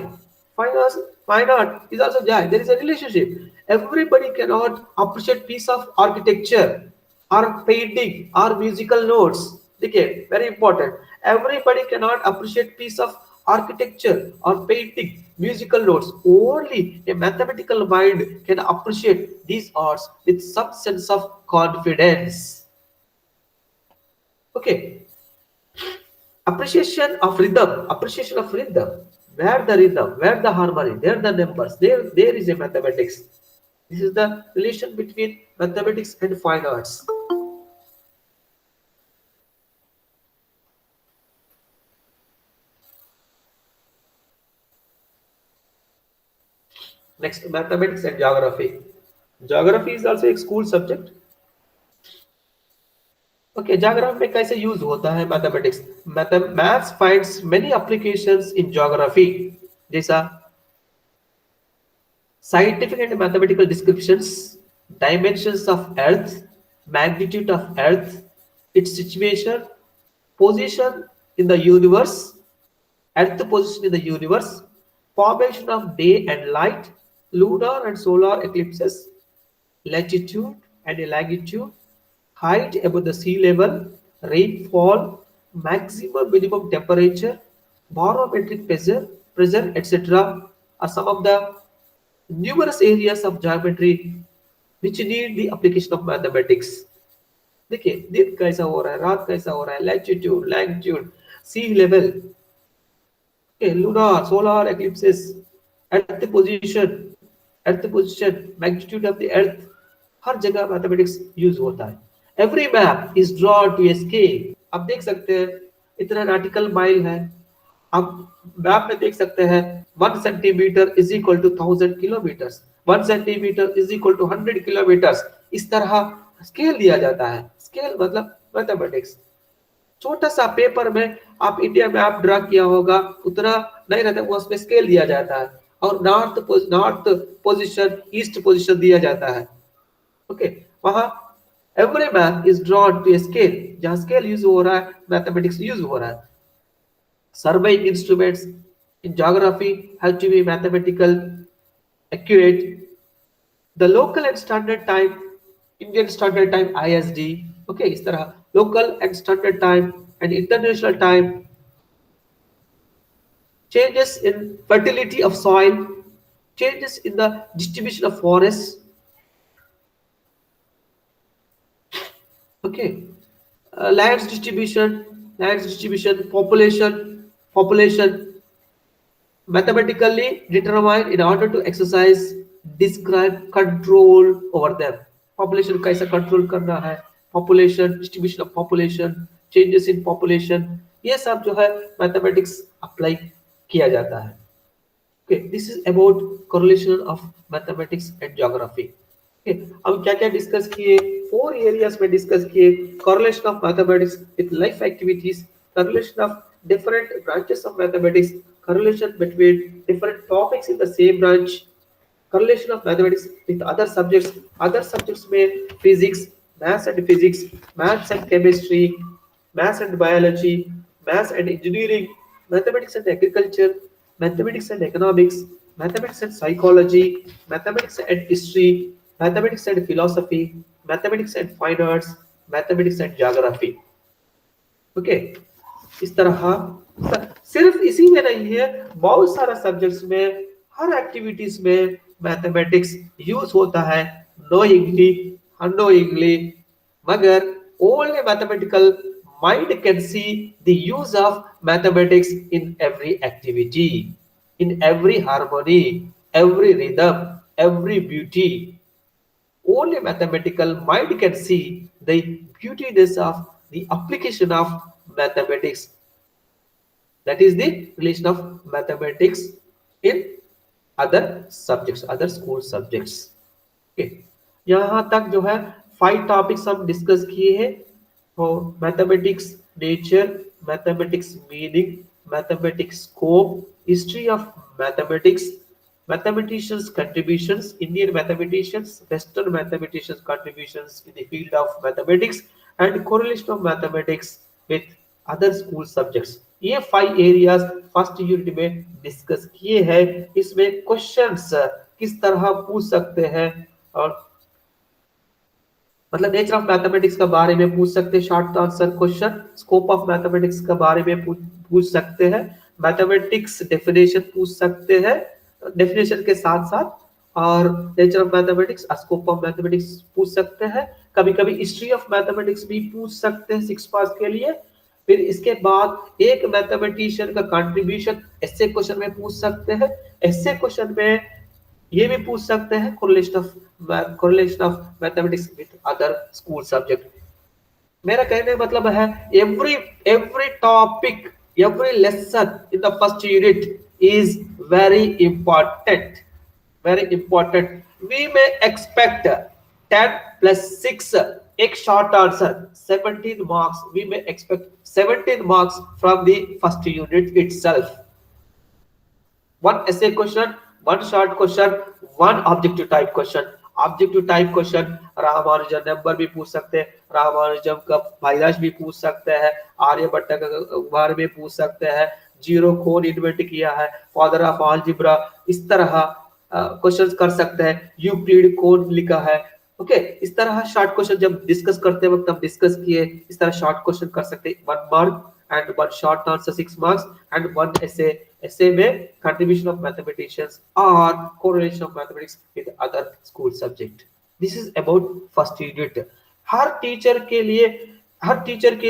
fine art is also there. There is a relationship. Everybody cannot appreciate piece of architecture or painting or musical notes. Okay, very important. Everybody cannot appreciate piece of architecture or painting, musical notes. Only a mathematical mind can appreciate these arts with some sense of confidence. Okay, appreciation of rhythm, where the harmony, there the numbers, there is a mathematics. This is the relation between mathematics and fine arts. Next, mathematics and geography. Geography is also a school subject. Okay, geography में कैसे use होता है mathematics? Maths finds many applications in geography, जैसा scientific and mathematical descriptions, dimensions of earth, magnitude of earth, its situation, position in the universe, earth position in the universe, formation of day and light, lunar and solar eclipses, latitude and longitude, height above the sea level, rainfall, maximum minimum temperature, barometric pressure, etc. are some of the numerous areas of geometry which need the application of mathematics. देखिए दिन कैसा हो रहा है, रात कैसा हो रहा है, latitude, longitude, sea level, lunar, solar eclipses, earth position, magnitude of the earth, हर जगह मैथमेटिक्स यूज होता है. Every map is drawn to scale. आप देख सकते हैं इतना नाटिकल माइल है, आप मैप में देख सकते हैं 1 centimetre is equal to 1000 kilometres, 1 centimetre is equal to 100 kilometres. इस तरह स्केल दिया जाता है. स्केल मतलब मैथमेटिक्स. छोटा सा पेपर में आप इंडिया मैप ड्रा किया होगा, उतना नहीं रहता, वो उसमें स्केल दिया जाता है और नॉर्थ पोजीशन, ईस्ट पोजीशन दिया जाता है. ओके, वहां every map is drawn to scale. जहां स्केल यूज हो रहा है, मैथमेटिक्स यूज हो रहा है. Surveying instruments in geography have to be mathematical accurate. The local and standard time, Indian standard time ISD, okay, इस तरह local and standard time and international time, changes in fertility of soil, changes in the distribution of forests, okay, lands distribution, population mathematically determined in order to exercise, describe, control over them. Population कैसा control करना है, population, distribution of population, changes in population, ये सब जो है mathematics apply किया जाता है. Okay, this is about correlation of mathematics and geography. Okay, हम क्या क्या डिस्कस किए? 4 areas में डिस्कस किए. correlation of mathematics with life activities, correlation of different branches of mathematics, correlation between different topics in the same branch, correlation of mathematics with other subjects में physics, maths and chemistry, maths and biology, maths and engineering, mathematics and agriculture, mathematics and economics, mathematics and psychology, mathematics and history, mathematics and philosophy, mathematics and fine arts, mathematics and geography. Okay, इस तरह सिर्फ इसी में नहीं है, बहुत सारा subjects में, हर एक्टिविटीज में मैथमेटिक्स यूज होता है, knowingly, unknowingly, मगर only mathematical mind can see the use of mathematics in every activity, in every harmony, every rhythm, every beauty. Only mathematical mind can see the beautiness of the application of mathematics. That is the relation of mathematics in other subjects, other school subjects. Okay, यहाँ तक जो है 5 topics हम discuss किए हैं. Mathematics nature, mathematics meaning, mathematics scope, history of mathematics, mathematicians contributions, Indian mathematicians, Western mathematicians contributions in the field of mathematics, and correlation of mathematics with other school subjects. ये 5 areas first unit में discuss किए हैं। इसमें questions किस तरह पूछ सकते हैं, और मतलब नेचर ऑफ मैथमेटिक्स के बारे में पूछ सकते हैं, short answer question, scope of mathematics के बारे में पूछ सकते हैं, मैथमेटिक्स डेफिनेशन पूछ सकते हैं, डेफिनेशन के साथ साथ, और nature of mathematics, scope of mathematics पूछ सकते हैं। कभी कभी हिस्ट्री ऑफ मैथमेटिक्स भी पूछ सकते हैं 6 पास के लिए। फिर इसके बाद एक मैथमेटिशियन का कंट्रीब्यूशन ऐसे क्वेश्चन में पूछ सकते हैं। ऐसे क्वेश्चन में ये भी पूछ सकते हैं correlation of mathematics with other school subject। मेरा कहने का मतलब है every topic, every lesson in the first unit is very important, very important। We may expect 10 plus 6 एक short answer 17 marks, we may expect 17 marks from the first unit itself। one essay question, one short question, one objective type question। Objective type question Ramanujan number भी पूछ सकते हैं, रामानुजन का भाईराज भी पूछ सकते हैं, आर्यभट्ट के बारे में पूछ सकते हैं, जीरो कौन इन्वेंट किया है, फादर ऑफ अलजेब्रा, इस तरह क्वेश्चंस कर सकते हैं, यूक्लिड कौन लिखा है। ओके, इस तरह शॉर्ट क्वेश्चन जब डिस्कस करते वक्त हम डिस्कस किए, इस तरह शॉर्ट क्वेश्चन कर सकते हैं 1 mark and one short answer 6 marks and one essay में contribution of mathematicians or correlation of mathematics with other school subject। this is about first unit। Her teacher के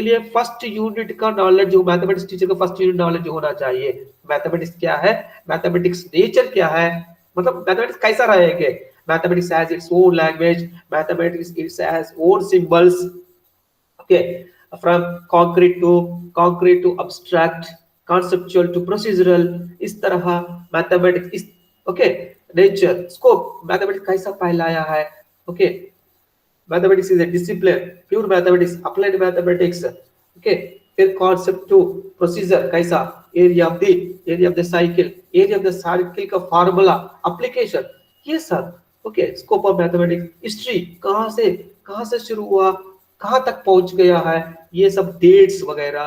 लिए फर्स्ट यूनिट का knowledge, जो mathematics teacher का first unit knowledge होना चाहिए। Mathematics क्या है, मैथमेटिक्स नेचर क्या है, मतलब मैथमेटिक्स कैसा रहेगा। Mathematics has its own language, mathematics it's has own symbols. Okay, from concrete to abstract, conceptual to procedural, इस तरह मैथमेटिक्स इस ओके नेचर स्कोप मैथमेटिक्स कैसा फैलाया है। Okay, mathematics is A discipline, pure mathematics, applied mathematics. Okay, फिर concept to procedure कैसा, area of the cycle का formula, application, ये सब। Okay, scope of mathematics, history कहां से शुरू हुआ, कहां तक पहुंच गया है, ये सब डेट्स वगैरह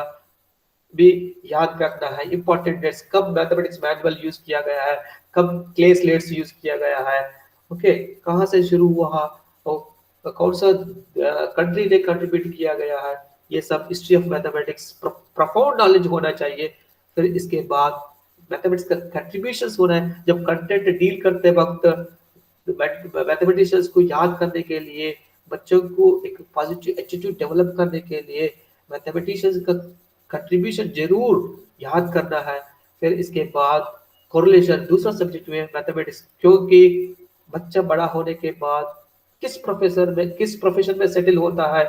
भी याद रखना है। इंपॉर्टेंट डेट्स, कब मैथमेटिक्स मैनुअल यूज किया गया है, कब क्ले स्लेट्स यूज किया गया है। ओके, कहां से शुरू हुआ और कौन सा कंट्री ने कंट्रीब्यूट किया गया है, ये सब history of mathematics profound knowledge होना चाहिए। फिर इसके बाद मैथमेटिक्स का कंट्रीब्यूशंस होना है। जब कंटेंट डील करते वक्त मैथमेटिशियंस को याद करने के लिए, बच्चों को एक पॉजिटिव एटीट्यूड डेवलप करने के लिए मैथमेटिशियंस का कंट्रीब्यूशन जरूर याद करना है। फिर इसके बाद कोरिलेशन, दूसरा सब्जेक्ट में मैथमेटिक्स, क्योंकि बच्चा बड़ा होने के बाद किस प्रोफेशन में सेटल होता है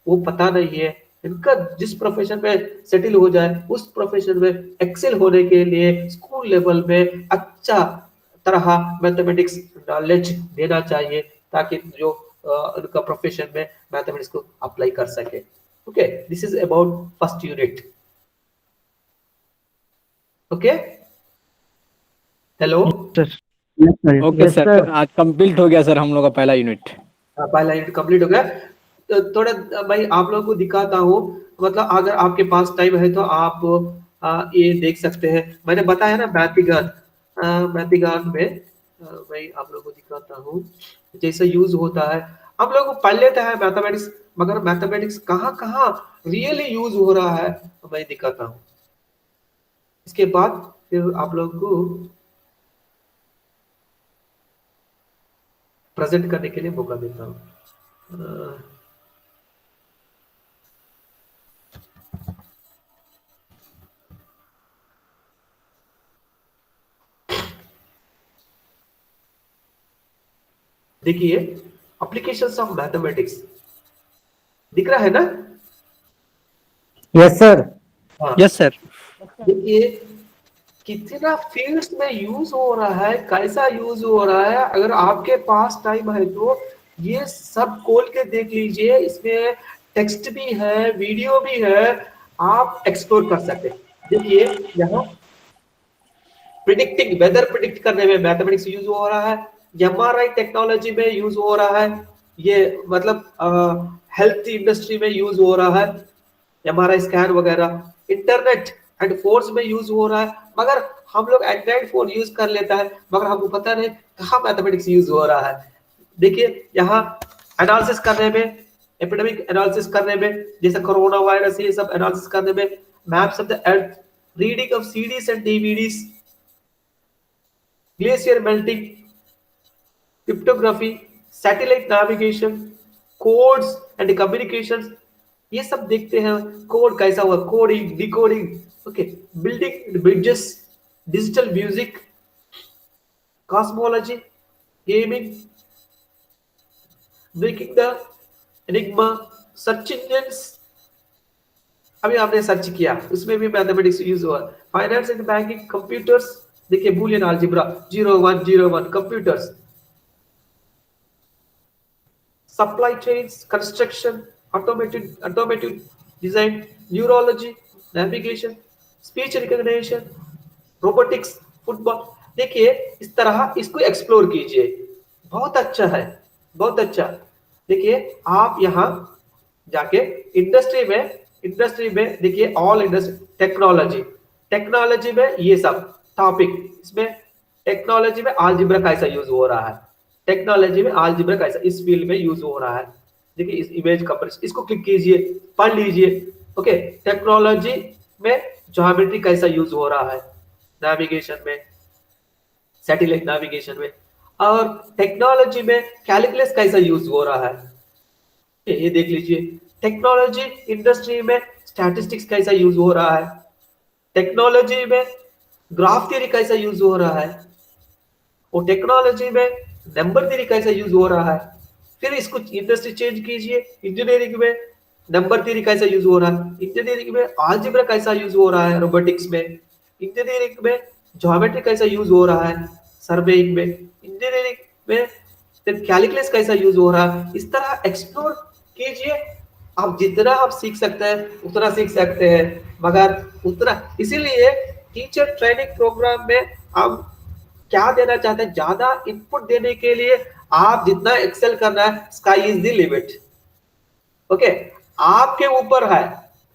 वो पता नहीं है। इनका जिस प्रोफेशन में सेटल हो जाए उस प्रोफेशन में एक्सेल होने के लिए स्कूल लेवल में अच्छा तरह मैथमेटिक्स नॉलेज देना चाहिए, ताकि जो उनका प्रोफेशन में मैथमेटिक्स को अप्लाई कर सके। Okay, this is about first unit. Okay, hello
sir.
Okay sir, आज कंप्लीट हो गया सर हम लोग का पहला यूनिट।
पहला यूनिट कंप्लीट हो गया। तो थोड़ा भाई आप लोगों को दिखाता हूँ, मतलब अगर आपके पास टाइम है तो आप ये देख सकते हैं। मैंने बताया ना मैथिगान में, मैं आप लोगों को दिखाता हूँ जैसे यूज होता है। हम लोग पढ़ लेते हैं मैथमेटिक्स, मगर मैथमेटिक्स कहाँ रियली यूज हो रहा है मैं दिखाता हूँ। इसके बाद फिर आप लोग को प्रेजेंट करने के लिए मौका देता हूँ। देखिए, एप्लीकेशंस ऑफ मैथमेटिक्स दिख रहा है ना?
Yes sir.
Yes sir.
देखिए कितना फील्ड्स में यूज हो रहा है, कैसा यूज हो रहा है। अगर आपके पास टाइम है तो ये सब खोल के देख लीजिए। इसमें टेक्स्ट भी है, वीडियो भी है, आप एक्सप्लोर कर सकते हैं। देखिए यहाँ प्रिडिक्टिंग, वेदर प्रिडिक्ट करने में मैथमेटिक्स यूज हो रहा है। एमआरआई टेक्नोलॉजी में यूज हो रहा है, ये मतलब हेल्थ इंडस्ट्री में यूज हो रहा है, एमआरआई स्कैन वगैरह। इंटरनेट एंड फोर्स में यूज हो रहा है, मगर हम लोग एंड्रॉइड फोन यूज कर लेता है, मगर हमको पता नहीं कहाँ मैथमेटिक्स यूज हो रहा है। देखिए यहाँ एनालिसिस करने में, एपिडेमिक एनालिसिस करने में, जैसे कोरोना वायरस, ये सब एनालिसिस करने में, maps of the earth, reading of CDs and DVDs, glacier melting, cryptography, satellite navigation, codes and communications, ये सब देखते हैं। कोड कैसा हुआ, coding, decoding, okay, building bridges, digital music, cosmology, gaming, breaking the enigma, search engines, अभी आपने search किया उसमें भी मैथमेटिक्स यूज हुआ। फाइनेंस एंड बैंकिंग, कंप्यूटर्स, देखिए Boolean algebra 0101 computers, supply chains, construction, automotive design, neurology, navigation, speech recognition, robotics, football. देखिए इस तरह इसको एक्सप्लोर कीजिए, बहुत अच्छा है, बहुत अच्छा। देखिए आप यहाँ जाके इंडस्ट्री में देखिए ऑल इंडस्ट्री, टेक्नोलॉजी में ये सब टॉपिक, इसमें टेक्नोलॉजी में अलजेब्रा कैसा यूज हो रहा है, टेक्नोलॉजी में अलजेब्रा कैसा इस फील्ड में यूज हो रहा है। देखिए इस इमेज कंप्रेशन, इसको क्लिक कीजिए, पढ़ लीजिए। ओके, टेक्नोलॉजी में ज्योमेट्री कैसा यूज हो रहा है, नेविगेशन में, सैटेलाइट नेविगेशन में, और टेक्नोलॉजी में कैलकुलस कैसा यूज हो रहा है, ये देख लीजिए। टेक्नोलॉजी इंडस्ट्री में स्टैटिस्टिक्स कैसा यूज हो रहा है, टेक्नोलॉजी में ग्राफ थ्योरी कैसा यूज हो रहा है, और टेक्नोलॉजी में नंबर थ्योरी कैसा यूज हो रहा है। फिर इसको इंडस्ट्री चेंज कीजिए, इंजीनियरिंग में नंबर थ्योरी कैसा यूज हो रहा है, इंजीनियरिंग में अलजेब्रा कैसा यूज हो रहा है, रोबोटिक्स में, इंजीनियरिंग में ज्योमेट्री कैसा यूज हो रहा है, सर्वेइंग में, इंजीनियरिंग में फिर कैलकुलस कैसा यूज हो रहा है। इस तरह एक्सप्लोर कीजिए, आप जितना आप सीख सकते हैं उतना सीख सकते हैं, मगर उतना, इसीलिए टीचर ट्रेनिंग प्रोग्राम में हम क्या देना चाहते हैं, ज्यादा इनपुट देने के लिए आप जितना एक्सेल करना है, sky is the limit. Okay, आपके ऊपर है,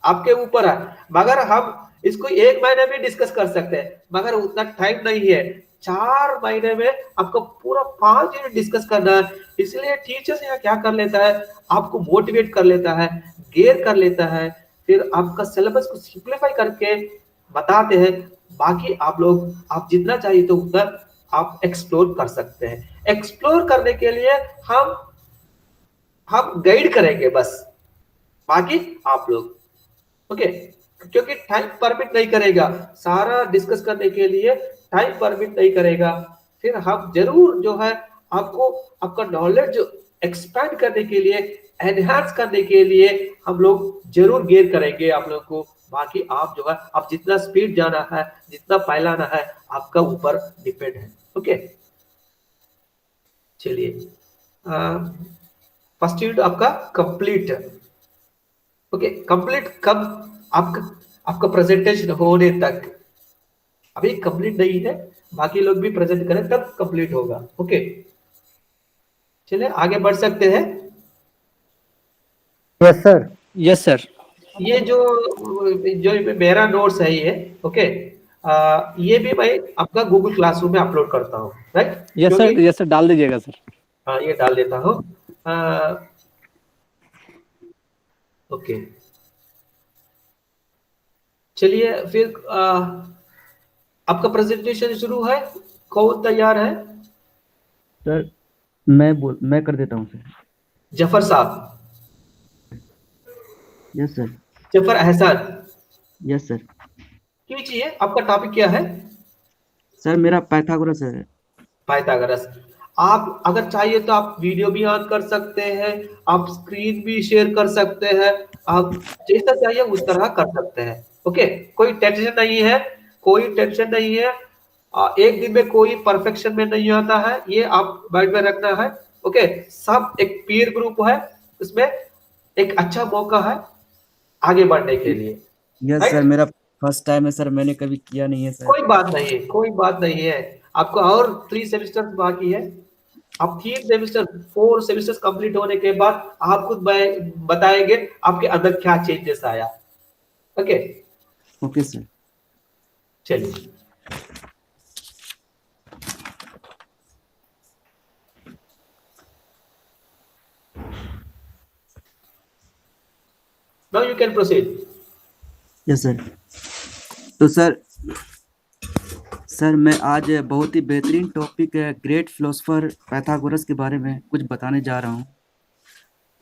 आपके ऊपर है, मगर हम इसको 1 महीने में डिस्कस कर सकते हैं, मगर उतना टाइम नहीं है। 4 महीने में आपको पूरा 5 यूनिट डिस्कस करना है। इसलिए टीचर्स यहाँ क्या कर लेता है, आपको मोटिवेट कर लेता है, गेयर कर लेता है, फिर आपका सिलेबस को सिंप्लीफाई करके बताते हैं। बाकी आप लोग, आप जितना चाहिए तो उतना आप एक्सप्लोर कर सकते हैं। एक्सप्लोर करने के लिए हम गाइड करेंगे बस, बाकी आप लोग, ओके, क्योंकि टाइम परमिट नहीं करेगा, सारा डिस्कस करने के लिए टाइम परमिट नहीं करेगा। फिर हम जरूर जो है आपको आपका नॉलेज एक्सपैंड करने के लिए, एनहांस करने के लिए हम लोग जरूर गेयर करेंगे आप लोग को। बाकी आप जो है, आप जितना स्पीड जाना है, जितना फैलाना है, आपका ऊपर डिपेंड है। ओके, चलिए फर्स्ट यूनिट आपका कंप्लीट। ओके, कंप्लीट कब, आपका प्रेजेंटेशन होने तक, अभी कंप्लीट नहीं है, बाकी लोग भी प्रेजेंट करें तब कंप्लीट होगा। ओके, चलिए आगे बढ़ सकते हैं।
Yes sir, yes sir.
ये जो मेरा नोट्स है ये, ओके, ये भी मैं आपका गूगल क्लासरूम में अपलोड करता हूँ, right?
Yes sir, yes sir, डाल दीजिएगा सर।
हाँ, ये डाल देता हूँ। ओके, चलिए फिर आपका प्रेजेंटेशन शुरू है, कौन तैयार है?
सर मैं कर देता हूँ सर।
जफर साहब,
यस सर।
जफर एहसान,
यस सर।
कीजिए। आपका टॉपिक क्या है?
सर मेरा पाइथागोरस है।
पाइथागोरस। आप अगर चाहिए तो आप वीडियो भी ऑन कर सकते हैं, आप स्क्रीन भी शेयर कर सकते हैं, आप जैसा चाहिए उस तरह कर सकते हैं। ओके, कोई टेंशन नहीं है, कोई टेंशन नहीं है। एक दिन में कोई परफेक्शन में नहीं आता है, ये आप माइंड में रखना है। ओके, सब एक पीयर ग्रुप है, उसमें एक अच्छा मौका है आगे बढ़ने के लिए।
यस सर, मेरा फर्स्ट टाइम है सर, मैंने कभी किया नहीं है सर।
कोई बात नहीं है, कोई बात नहीं है। आपको और 3 सेमेस्टर बाकी है। आप 3 सेमेस्टर, 4 सेमेस्टर्स कंप्लीट होने के बाद आप खुद बताएंगे आपके अंदर क्या चेंजेस आया। Okay,
okay sir.
चलिए। Now you can proceed.
Yes sir. तो सर मैं आज बहुत ही बेहतरीन टॉपिक है ग्रेट फिलोसोफर पाइथागोरस के बारे में कुछ बताने जा रहा हूँ।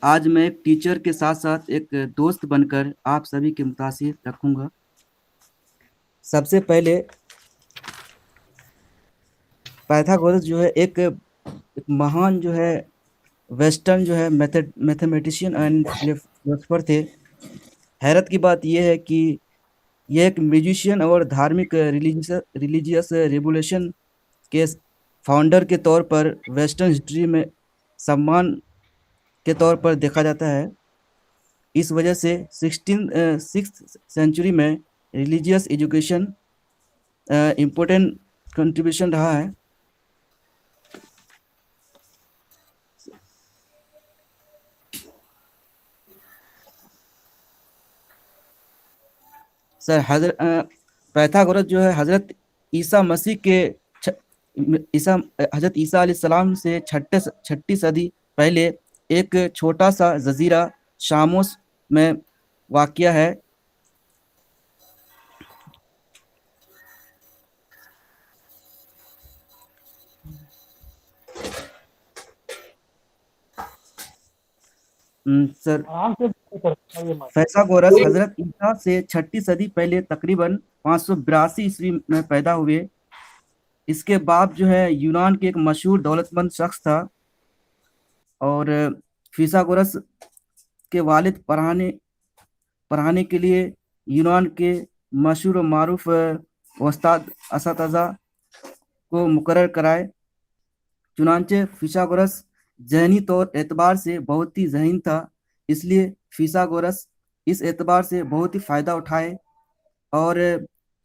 आज मैं एक टीचर के साथ साथ एक दोस्त बनकर आप सभी के मुतासिर रखूंगा। सबसे पहले पाइथागोरस जो है एक महान जो है वेस्टर्न जो है मैथमेटिशियन एंड फिलोसोफर थे। हैरत की बात यह है कि यह एक म्यूजिशियन और धार्मिक रिलीजियस रिवोल्यूशन के फाउंडर के तौर पर वेस्टर्न हिस्ट्री में सम्मान के तौर पर देखा जाता है। इस वजह से 6th सेंचुरी में रिलीजियस एजुकेशन इम्पोर्टेंट कंट्रीब्यूशन रहा है। सर पाइथागोरस जो है हजरत ईसा मसीह के हजरत ईसा अलैहिस्सलाम से छठी सदी पहले एक छोटा सा जजीरा शामोस में वाक़या है। सर पाइथागोरस हजरत ईसा से छठी सदी पहले तकरीबन 582 ईस्वी में पैदा हुए। इसके बाप जो है यूनान के एक मशहूर दौलतमंद शख्स था और फिसागोरस के वालिद पढ़ाने के लिए यूनान के मशहूर और मारूफ उस्ताद असतज़ा को मुकर्रर कराए। चुनांचे फिसागोरस ज़हनी तौर एतबार से बहुत ही ज़हीन था, इसलिए फिसागोरस इस एतबार से बहुत ही फ़ायदा उठाए और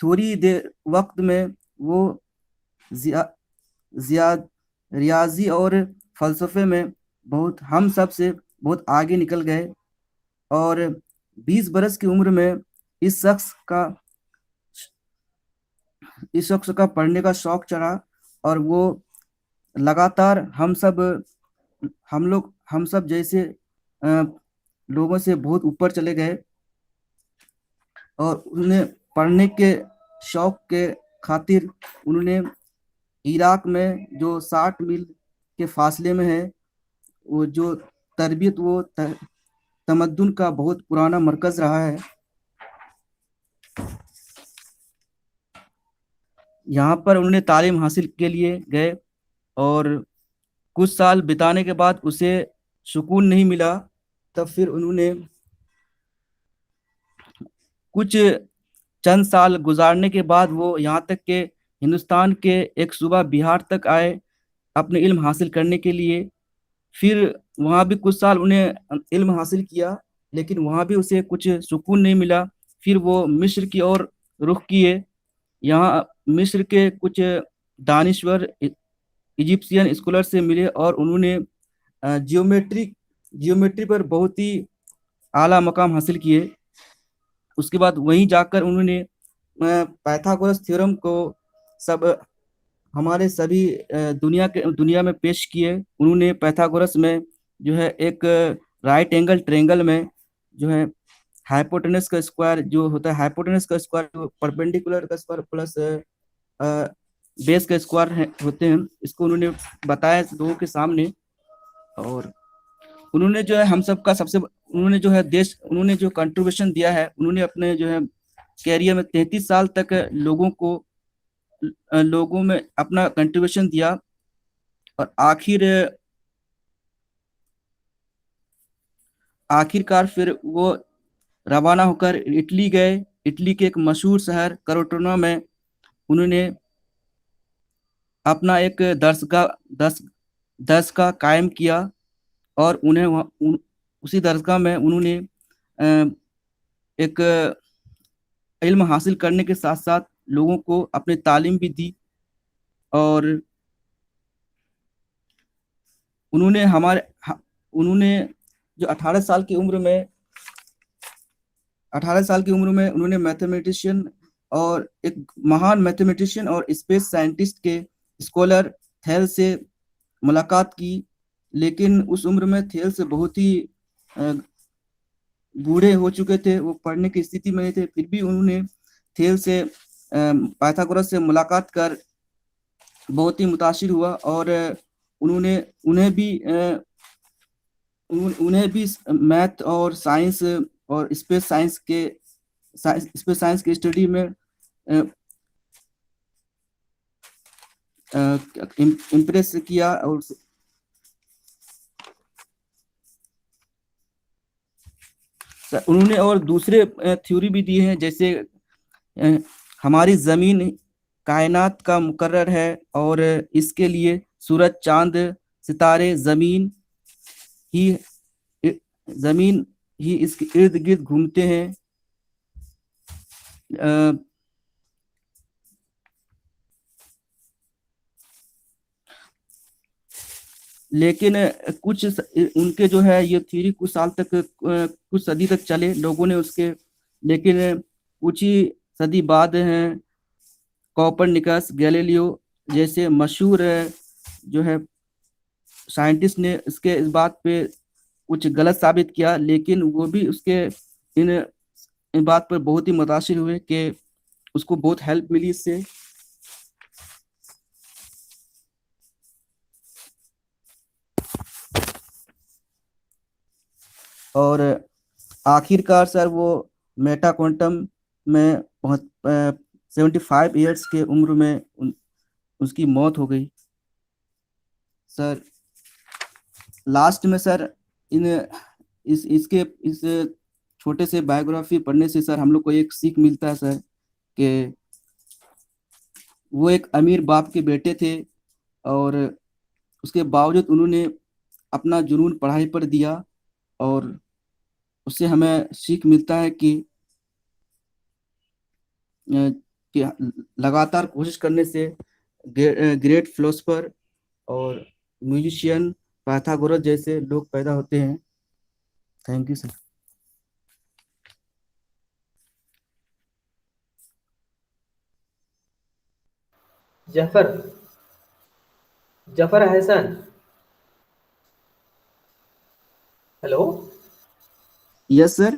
थोड़ी देर वक्त में वो रियाजी और फ़लसफ़े में हम सब से बहुत आगे निकल गए और 20 बरस की उम्र में इस शख्स का पढ़ने का शौक चढ़ा और वो लगातार हम सब जैसे लोगों से बहुत ऊपर चले गए और उन्हें पढ़ने के शौक के खातिर उन्होंने इराक में जो 60 मील के फासले में है वो जो तरबियत वो तमद्दुन का बहुत पुराना मरकज रहा है। यहाँ पर उन्होंने तालीम हासिल के लिए गए और कुछ साल बिताने के बाद उसे सुकून नहीं मिला। तब फिर उन्होंने कुछ चंद साल गुजारने के बाद वो यहाँ तक के हिंदुस्तान के एक सूबा बिहार तक आए अपने इल्म हासिल करने के लिए। फिर वहाँ भी कुछ साल उन्हें इल्म हासिल किया, लेकिन वहाँ भी उसे कुछ सुकून नहीं मिला। फिर वो मिस्र की ओर रुख किए। यहाँ मिस्र के कुछ दानिश्वर इजिप्शियन स्कॉलर से मिले और उन्होंने जियोमेट्री पर बहुत ही आला मकाम हासिल किए। उसके बाद वहीं जाकर उन्होंने पाइथागोरस थ्योरम को हमारे सभी दुनिया में पेश किए। उन्होंने पाइथागोरस में जो है एक राइट एंगल ट्रायंगल में जो है हाइपोटेनस का स्क्वायर जो होता है, हाइपोटेनस का स्क्वायर परपेंडिकुलर का स्क्वायर प्लस बेस का स्क्वायर होते हैं, इसको उन्होंने बताया लोगों के सामने। और उन्होंने जो है हम सब का उन्होंने जो कंट्रीब्यूशन दिया है, उन्होंने अपने जो है कैरियर में 33 साल तक लोगों में अपना कंट्रीब्यूशन दिया और आखिरकार फिर वो रवाना होकर इटली गए। इटली के एक मशहूर शहर करोटोना में उन्होंने अपना एक दरसगाह कायम किया और उसी दरसगाह में उन्होंने एक इल्म हासिल करने के साथ साथ लोगों को अपनी तालीम भी दी। और उन्होंने जो 18 साल की उम्र में उन्होंने मैथमेटिशियन और एक महान मैथमेटिशियन और स्पेस साइंटिस्ट के स्कॉलर थेल से मुलाकात की, लेकिन उस उम्र में थेल से बहुत ही बूढ़े हो चुके थे, वो पढ़ने की स्थिति में नहीं थे। फिर भी उन्होंने थेल से पाइथागोरस से मुलाकात कर बहुत ही मुतासिर हुआ और उन्होंने उन्हें भी मैथ और साइंस और स्पेस साइंस के स्टडी में इम्प्रेस किया। और उन्होंने और दूसरे थ्योरी भी दिए हैं, जैसे हमारी जमीन कायनात का मुकर्रर है और इसके लिए सूरज, चांद, सितारे, जमीन ही इसके इर्द गिर्द घूमते हैं। लेकिन कुछ उनके जो है ये थ्योरी कुछ साल तक, कुछ सदी तक चले लोगों ने उसके, लेकिन कुछ ही सदी बाद हैं कोपरनिकस, गैलीलियो जैसे मशहूर जो है साइंटिस्ट ने इसके इस बात पे कुछ गलत साबित किया, लेकिन वो भी उसके इन बात पर बहुत ही मुतासिर हुए कि उसको बहुत हेल्प मिली इससे। और आखिरकार सर वो मेटा क्वांटम में 75 ईयर्स के उम्र में उसकी मौत हो गई। सर लास्ट में सर इस छोटे से बायोग्राफी पढ़ने से सर हम लोग को एक सीख मिलता है सर कि वो एक अमीर बाप के बेटे थे और उसके बावजूद उन्होंने अपना जुनून पढ़ाई पर दिया, और उससे हमें सीख मिलता है कि लगातार कोशिश करने से ग्रेट फिलोसोफर और म्यूजिशियन पाइथागोरस जैसे लोग पैदा होते हैं। Thank you sir.
Zafar Hasan, hello.
Yes sir.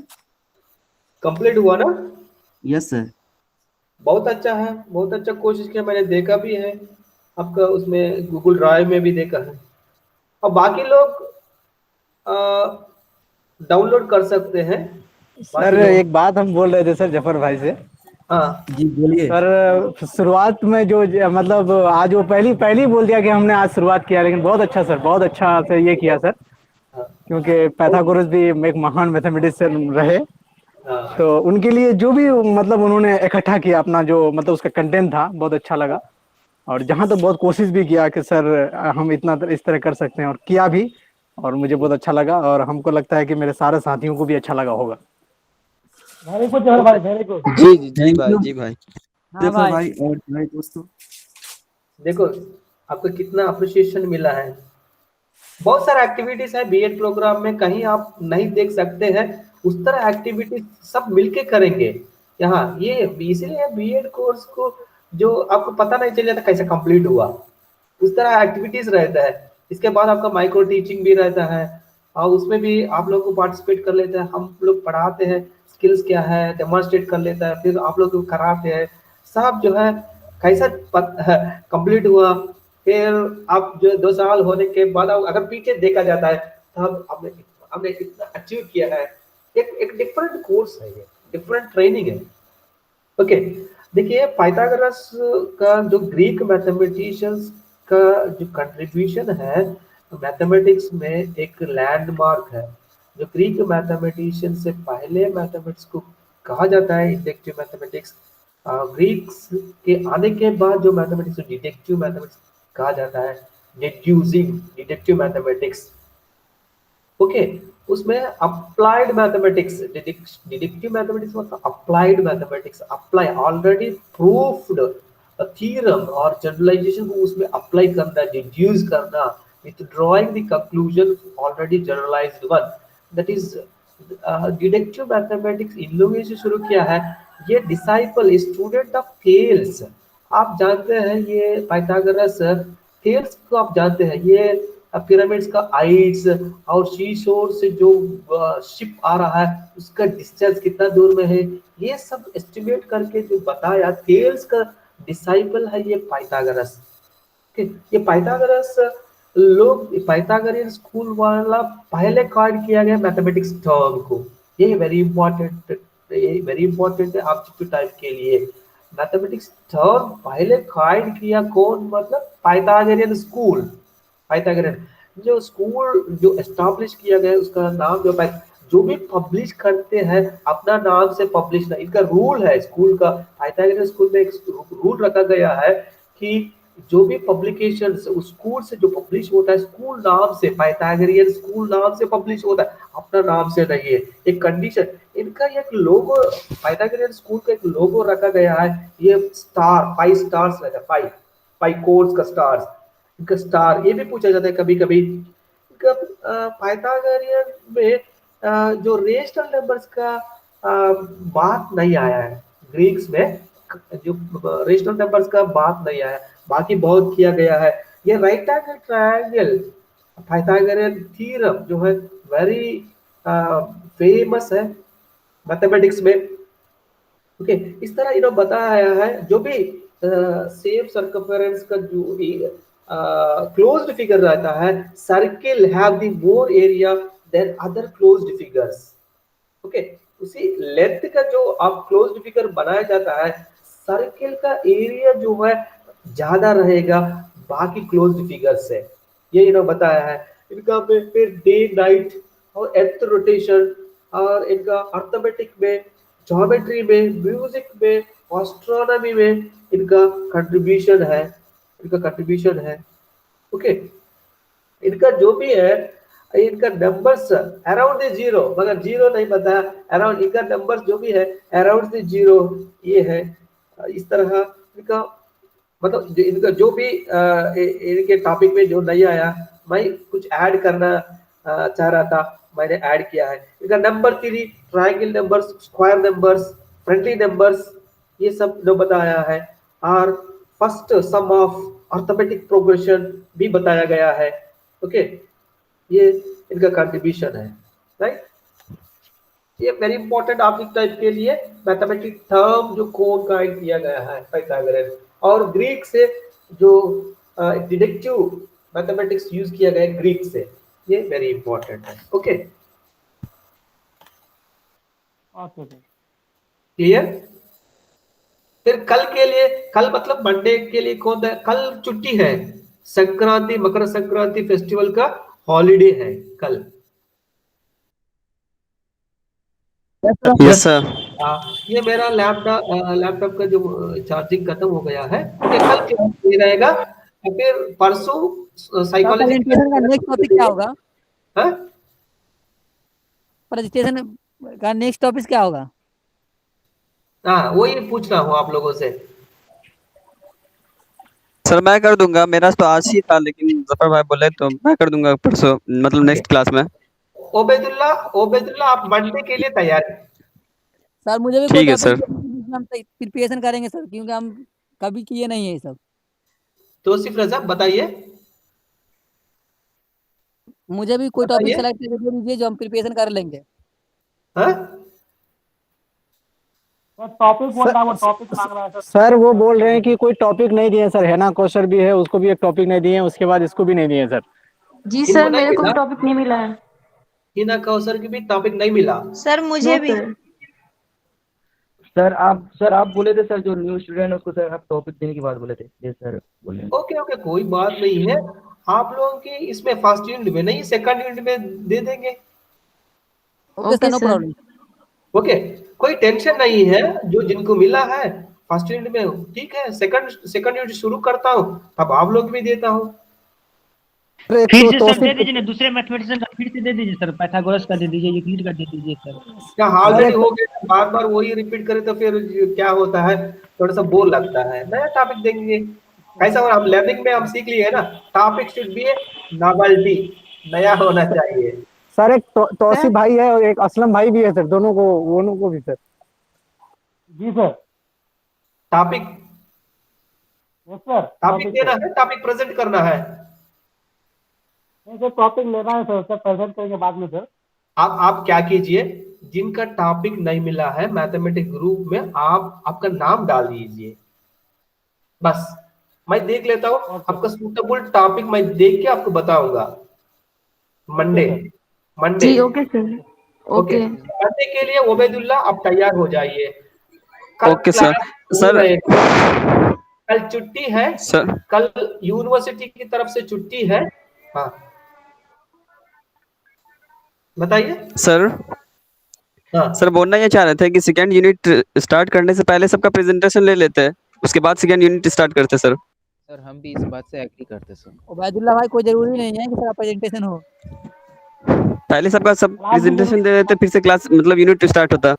Complete हुआ ना?
Yes sir.
बहुत अच्छा है, बहुत अच्छा कोशिश किया, मैंने देखा भी है आपका, उसमें गूगल ड्राइव में भी देखा है। अब बाकी लोग डाउनलोड कर सकते हैं।
सर एक बात हम बोल रहे थे सर जफर भाई से।
हाँ
जी बोलिए
सर शुरुआत में मतलब आज वो पहली बोल दिया कि हमने आज शुरुआत किया, लेकिन बहुत अच्छा सर, बहुत अच्छा से ये किया सर, क्योंकि पाइथागोरस भी एक महान मैथमेटिशियन रहे। तो उनके लिए जो भी मतलब उन्होंने इकट्ठा किया अपना जो मतलब उसका कंटेंट था, बहुत अच्छा लगा। और जहाँ तो बहुत कोशिश भी किया कि सर हम इतना इस तरह कर सकते हैं, और किया भी, और मुझे बहुत अच्छा लगा, और हमको लगता है कि मेरे सारे साथियों को भी अच्छा लगा होगा।
जी जी जी भाई, जी भाई।
भाई और भाई दोस्तों,
देखो आपको कितना अप्रिशिएशन मिला है। बहुत सारे एक्टिविटीज है बीएड प्रोग्राम में, कहीं आप नहीं देख सकते हैं, उस तरह एक्टिविटीज सब मिलके करेंगे यहाँ। ये इसीलिए बीएड कोर्स को जो आपको पता नहीं चल जाता कैसे कंप्लीट हुआ, उस तरह एक्टिविटीज रहता है। इसके बाद आपका माइक्रो टीचिंग भी रहता है, और उसमें भी आप लोग को पार्टिसिपेट कर लेते हैं, हम लोग पढ़ाते हैं, स्किल्स क्या है डेमोन्स्ट्रेट कर लेता है, फिर आप लोग को कराते हैं, सब जो है कैसा कंप्लीट हुआ। फिर आप जो 2 साल होने के बाद अगर पीछे देखा जाता है तब हमने कितना अचीव किया है। एक डिफरेंट कोर्स है, ये डिफरेंट ट्रेनिंग है। ओके, देखिए पाइथागोरस का जो ग्रीक मैथमेटिशियंस का जो कंट्रीब्यूशन है मैथमेटिक्स में एक लैंडमार्क है। जो ग्रीक मैथमेटिशियन से पहले मैथमेटिक्स को कहा जाता है इंडक्टिव मैथमेटिक्स, ग्रीक्स के आने के बाद जो मैथमेटिक्स डिडक्टिव मैथमेटिक्स कहा जाता है, डिडक्टिव मैथमेटिक्स। ओके, उसमें अप्लाइड मैथमेटिक्स, डिडक्टिव मैथमेटिक्स मतलब applied mathematics, apply already proofed theorem और जनरलाइजेशन को उसमें अप्लाई करना, डिड्यूस करना with drawing the conclusion already generalized one, that is deductive mathematics इन लोगों से शुरू किया है ये डिसाइपल स्टूडेंट ऑफ थेल्स। आप जानते हैं ये पाइथागोरस, थेल्स को आप जानते हैं, ये पिरामिड्स का हाइट्स और सी शोर से जो शिप आ रहा है उसका डिस्टेंस कितना दूर में है, ये सब एस्टिमेट करके जो बताया, थेल्स का डिसाइपल है ये पाइथागोरस। ये पाइथागोरस लोग, पाइथागोरियन स्कूल वाला पहले कार्ड किया गया मैथमेटिक्स टर्म को। ये वेरी इंपॉर्टेंट, ये वेरी इंपॉर्टेंट है आपके टाइप के लिए। मैथमेटिक्स टर्म पहले कार्ड किया कौन, मतलब पाइथागोरियन स्कूल। पाइथागोरियन जो स्कूल जो एस्टैब्लिश किया गया उसका नाम जो भी पब्लिश करते हैं अपना नाम से पब्लिश नहीं, इनका रूल है स्कूल का। पाइथागोरियन स्कूल में एक रूल रखा गया है कि जो भी पब्लिकेशन स्कूल से जो पब्लिश होता है स्कूल नाम से, पाइथागोरियन स्कूल नाम से पब्लिश होता है, अपना नाम से नहीं है। एक कंडीशन, इनका एक लोगो, पाइथागोरियन स्कूल का एक लोगो रखा गया है, ये स्टार, 5 स्टार्स रहता है, 5 कोर्स का स्टार्स, इनका स्टार। ये भी पूछा जाता है कभी कभी पाइथागोरियन में जो रेशनल नंबर्स का बात नहीं आया है, ग्रीक्स में जो रेशनल नंबर्स का बात नहीं आया, बाकी बहुत किया गया है। ये right angle triangle Pythagorean theorem जो है वेरी फेमस है मैथमेटिक्स में। ओके, इस तरह इन्होंने बताया है जो भी सेम सर्कमफेरेंस का जो भी क्लोज्ड फिगर रहता है, circle have the more area than other closed figures. Okay, उसी लेंथ का जो आप क्लोज्ड फिगर बनाया जाता है, सर्किल का एरिया जो है ज्यादा रहेगा बाकी क्लोज्ड फिगर से, ये इन्होंने बताया है। इनका फिर डे नाइट और अर्थ रोटेशन, और इनका अर्थमेटिक में, ज्योमेट्री में, म्यूजिक में, एस्ट्रोनॉमी में इनका कंट्रीब्यूशन है, इनका कंट्रीब्यूशन है। ओके, इनका जो भी है, इनका नंबर्स अराउंड द जीरो, मगर जीरो नहीं बताया, अराउंड इनका नंबर्स जो भी है अराउंड द जीरो ये है। इस तरह इनका मतलब इनका जो भी इनके टॉपिक में जो नहीं आया, मैं कुछ ऐड करना चाह रहा था, मैंने ऐड किया है। इनका number three, triangle numbers, square numbers, friendly numbers, ये सब जो बताया है। और first sum of arithmetic progression भी बताया गया है। ओके, ये इनका कंट्रीब्यूशन है, राइट। ये वेरी इंपॉर्टेंट आपके टाइप के लिए मैथमेटिक टर्म जो कोड गाइड किया गया है पाइथागोरस, और ग्रीक से जो डिडक्टिव मैथमेटिक्स यूज किया गया है ग्रीक से, ये वेरी इंपॉर्टेंट है। Okay, clear. फिर कल के लिए, कल मतलब मंडे के लिए कौन है, कल छुट्टी है, संक्रांति, मकर संक्रांति फेस्टिवल का हॉलीडे है कल।
Yes sir.
ये मेरा लैपटॉप का जो चार्जिंग खत्म हो गया है, ये कल क्लास नहीं रहेगा। फिर परसों साइकोलॉजी
का नेक्स्ट टॉपिक क्या होगा?
हाँ,
प्रेजेंटेशन का नेक्स्ट टॉपिक क्या होगा?
हाँ वही पूछ रहा हूँ आप लोगों से।
सर मैं कर दूंगा, मेरा तो आज ही था लेकिन जफर भाई बोले तो मैं कर दूंगा परसों, मतलब नेक्स्ट क्लास में।
ओबेदुल्ला आप मंडे के लिए तैयार है?
सर मुझे भी
ठीक है सर।
हम प्रिपरेशन करेंगे सर, क्योंकि हम कभी किए नहीं है ये सब।
तौसीफ रजा बताइए।
मुझे भी कोई टॉपिक सेलेक्ट करके दे दीजिए जो हम प्रिपरेशन कर लेंगे।
हाँ?
टॉपिक बोल रहा है, वो टॉपिक मांग रहा है सर। वो बोल रहे हैं कि कोई टॉपिक नहीं दिए सर, है ना, कौशल भी है, उसको भी एक टॉपिक नहीं दिए, उसके बाद इसको भी नहीं दिए सर।
जी सर, मेरे को टॉपिक नहीं मिला है।
हिना कौसर की भी टॉपिक नहीं मिला
सर मुझे भी।
सर आप बोले थे सर, जो न्यू स्टूडेंट उसको सर आप टॉपिक देने की बात बोले थे, ये सर बोले।
ओके, कोई बात नहीं है, आप लोगों की इसमें फर्स्ट यूनिट में नहीं, सेकंड यूनिट में दे देंगे।
Okay sir, no problem.
Okay, कोई टेंशन नहीं है, जो जिनको मिला है फर्स्ट यूनिट में ठीक है, सेकंड यूनिट शुरू करता हूँ तब आप लोग भी देता हूँ।
फिर से सर दे दीजिए ना, दूसरे मैथमेटिशियन का फिर से दे दीजिए सर, पाइथागोरस का दे दीजिए, यूक्लिड का दे दीजिए सर।
क्या ऑलरेडी हो गया, बार बार वही रिपीट करें तो फिर क्या होता है, थोड़ा सा बोर लगता है। नया टॉपिक देंगे कैसा, और हम लर्निंग में हम सीख लिए है ना, टॉपिक शुड बी नॉवेल्टी, नया होना चाहिए।
सर एक तौसीफ भाई है और एक असलम भाई भी है सर, दोनों को भी सर। जी sir.
Topic
yes sir.
Topic देना है, टॉपिक प्रेजेंट करना है।
नहीं सर, टॉपिक लेना है सर, प्रेजेंट करेंगे बाद में सर।
आप क्या कीजिए, जिनका टॉपिक नहीं मिला है मैथमेटिक्स ग्रुप में, आप आपका नाम डाल दीजिए बस। मैं देख लेता हूँ आपका सूटेबल टॉपिक, मैं देख के आपको बताऊंगा मंडे। मंडे
जी okay sir.
Okay.
Okay
Monday के लिए ओबेदुल्ला आप तैयार हो जाइए। कल
ओके सर।
क्लास नहीं
सर
रहेगा। कल छुट्टी है,
सर
कल यूनिवर्सिटी की तरफ से छुट्टी है। हाँ बताइए।
सर
हाँ
सर बोलना ये चाह रहे थे कि सेकेंड यूनिट स्टार्ट करने से पहले सबका प्रेजेंटेशन ले लेते हैं, उसके बाद सेकेंड यूनिट स्टार्ट करते हैं सर।
सर हम भी इस बात से एग्री करते सर।
उबैदुल्ला भाई कोई जरूरी नहीं है कि सर प्रेजेंटेशन हो।
पहले सबका सब प्रेजेंटेशन दे देते, फिर से क्लास मतलब यूनिट स्टार्ट होता।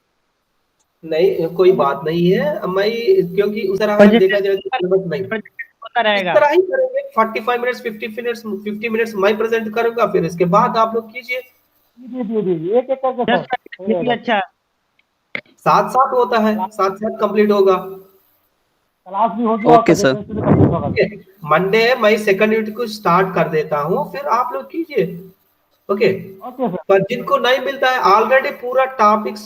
नहीं कोई बात नहीं है, मैं क्योंकि उस तरह अगर देखा जाए तो सिलेबस नहीं
होता
इस
रहेगा।
तरह ही करेंगे। 45 मिनट्स 50 मिनट्स मैं प्रेजेंट करूंगा, फिर इसके बाद आप लोग कीजिए।
जी एक एक करके
यस
सर।
सर, ये भी अच्छा।
साथ साथ होता है, साथ साथ कंप्लीट होगा।
क्लास भी होगी
ओके सर।
कंप्लीट होगा।
मंडे मैं सेकंड यूनिट को स्टार्ट कर देता हूँ, फिर आप लोग कीजिए। ओके।
Okay sir.
पर जिनको नहीं मिलता है, ऑलरेडी पूरा टॉपिक्स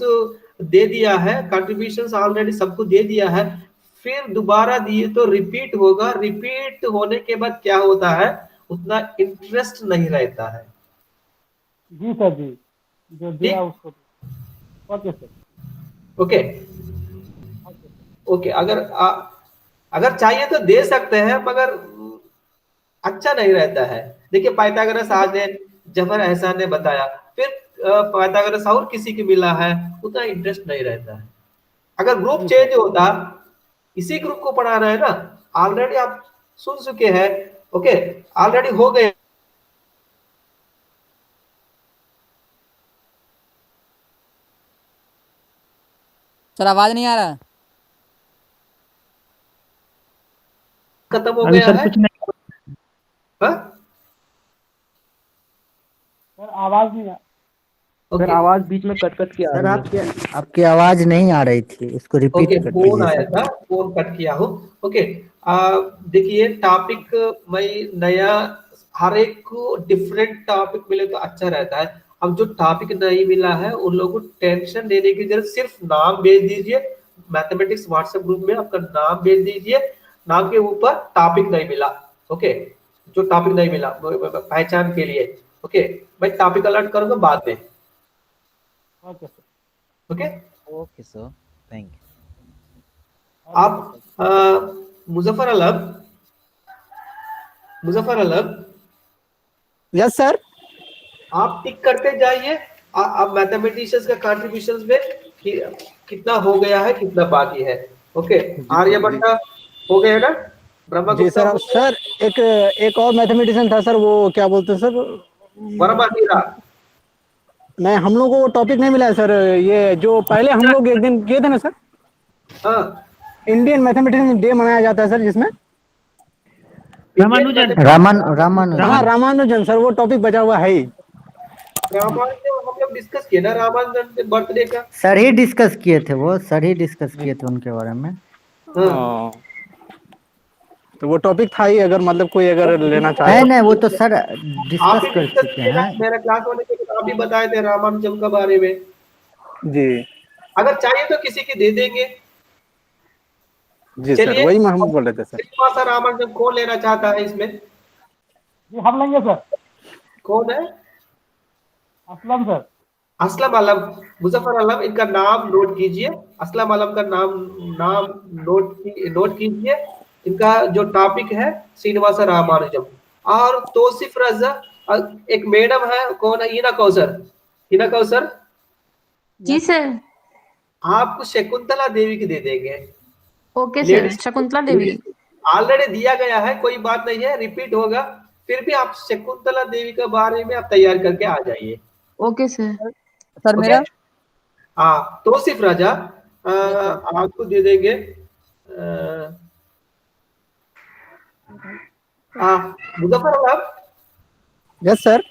दे दिया है, कंट्रीब्यूशंस ऑलरेडी सबको दे दिया है, फिर दोबारा दिए तो रिपीट होगा। रिपीट होने के बाद क्या होता है, उतना इंटरेस्ट नहीं रहता है।
जी सर जी, जो दिया उसको। Okay sir.
Okay okay. अगर चाहिए तो दे सकते हैं, मगर अच्छा नहीं रहता है। देखिए पाइथागोरस आज ने, जफर एहसान ने बताया, फिर पाइथागोरस और किसी की मिला है, उतना इंटरेस्ट नहीं रहता है। अगर ग्रुप चेंज होता, इसी ग्रुप को पढ़ाना है ना, ऑलरेडी आप सुन चुके हैं। ओके ऑलरेडी हो गए।
सर आवाज नहीं आ रहा।
खत्म हो
अभी
गया
सर
है।
कुछ नहीं।
हाँ?
सर आवाज नहीं
ओके
आवाज बीच में कट कट के आ
सर
रही है।
आपकी आवाज नहीं आ रही थी, इसको रिपीट
ओके
कर
फोन
दीजिए
आया
सर।
था, फोन कट किया हो। ओके देखिए टॉपिक मैं नया, हर एक को डिफरेंट टॉपिक मिले तो अच्छा रहता है। अब जो टॉपिक नहीं मिला है उन लोगों को टेंशन लेने की जरूरत, सिर्फ नाम भेज दीजिए मैथमेटिक्स व्हाट्सएप ग्रुप में, आपका नाम भेज दीजिए, नाम के ऊपर टॉपिक नहीं मिला। ओके जो टॉपिक नहीं मिला पहचान के लिए। ओके मैं टॉपिक अलर्ट करूंगा बाद में।
Okay sir.
Okay
okay sir, thank you.
आप मुजफ्फर आलम, मुजफ्फर आलम
यस सर।
आप टिक करते जाइए। आप मैथमेटिशियंस का कंट्रीब्यूशंस में कितना हो गया है, कितना बाकी है। ओके आर्यभट्ट हो गया ना,
जी
ब्रह्मगुप्ता
सर।
हो गया,
सर एक और मैथमेटिशियन था सर, वो क्या बोलते हैं सर?
वरमाहीरा।
नहीं, हम लोग को वो टॉपिक नहीं मिला है सर। ये जो पहले हम लोग एक दिन किए थे ना सर,
हाँ
इंडियन मैथमेटिक्स डे मनाया जाता है सर, जिसमें
रामानुजन।
रामानुजन।
हाँ रामानुजन सर, वो टॉपिक बचा हुआ है ही।
रामानुजन हम लोग डिस्कस किए ना, रामानुजन बर्थडे का।
सर ही डिस्कस किए थे, वो सर ही डिस्कस किए थे उनके बारे में।
हाँ
तो वो टॉपिक था ही, अगर मतलब कोई अगर लेना चाहे
है नहीं, वो तो सर
आप
डिस्कस
ही
कर
डिस्कस
चुके
किए ना,
हैं।
मेरा क्लास होने के बाद आप ही बताए थे रामानुजन के बारे में।
जी
अगर चाहिए तो किसी की दे देंगे।
जी सर,
चलिए
वही हम बोल रहे थे सर।
श्रीनिवास रामानुजन कौन लेना चाहता है इसमें?
जी हम लेंगे सर।
कौन है?
असलम सर।
असलम आलम, मुजफ्फर आलम, इनका नाम नोट कीजिए। असलम आलम का नाम नाम नोट कीजिए। इनका जो टॉपिक है श्रीनिवास रामानुजम। और तौसीफ रजा, एक मैडम है, कौन है? हीना कौसर। हीना कौसर
जी सर।
आपको शकुंतला देवी की दे देंगे।
Okay sir, Shakuntala Devi.
Already दिया गया है, कोई बात नहीं है, रिपीट होगा। फिर भी आप शकुंतला देवी के बारे में आप तैयार करके आ जाइए।
Okay sir.
सर मेरा
हाँ तौसीफ राजा आपको दे देंगे। मुजफ्फर आलम,
यस सर।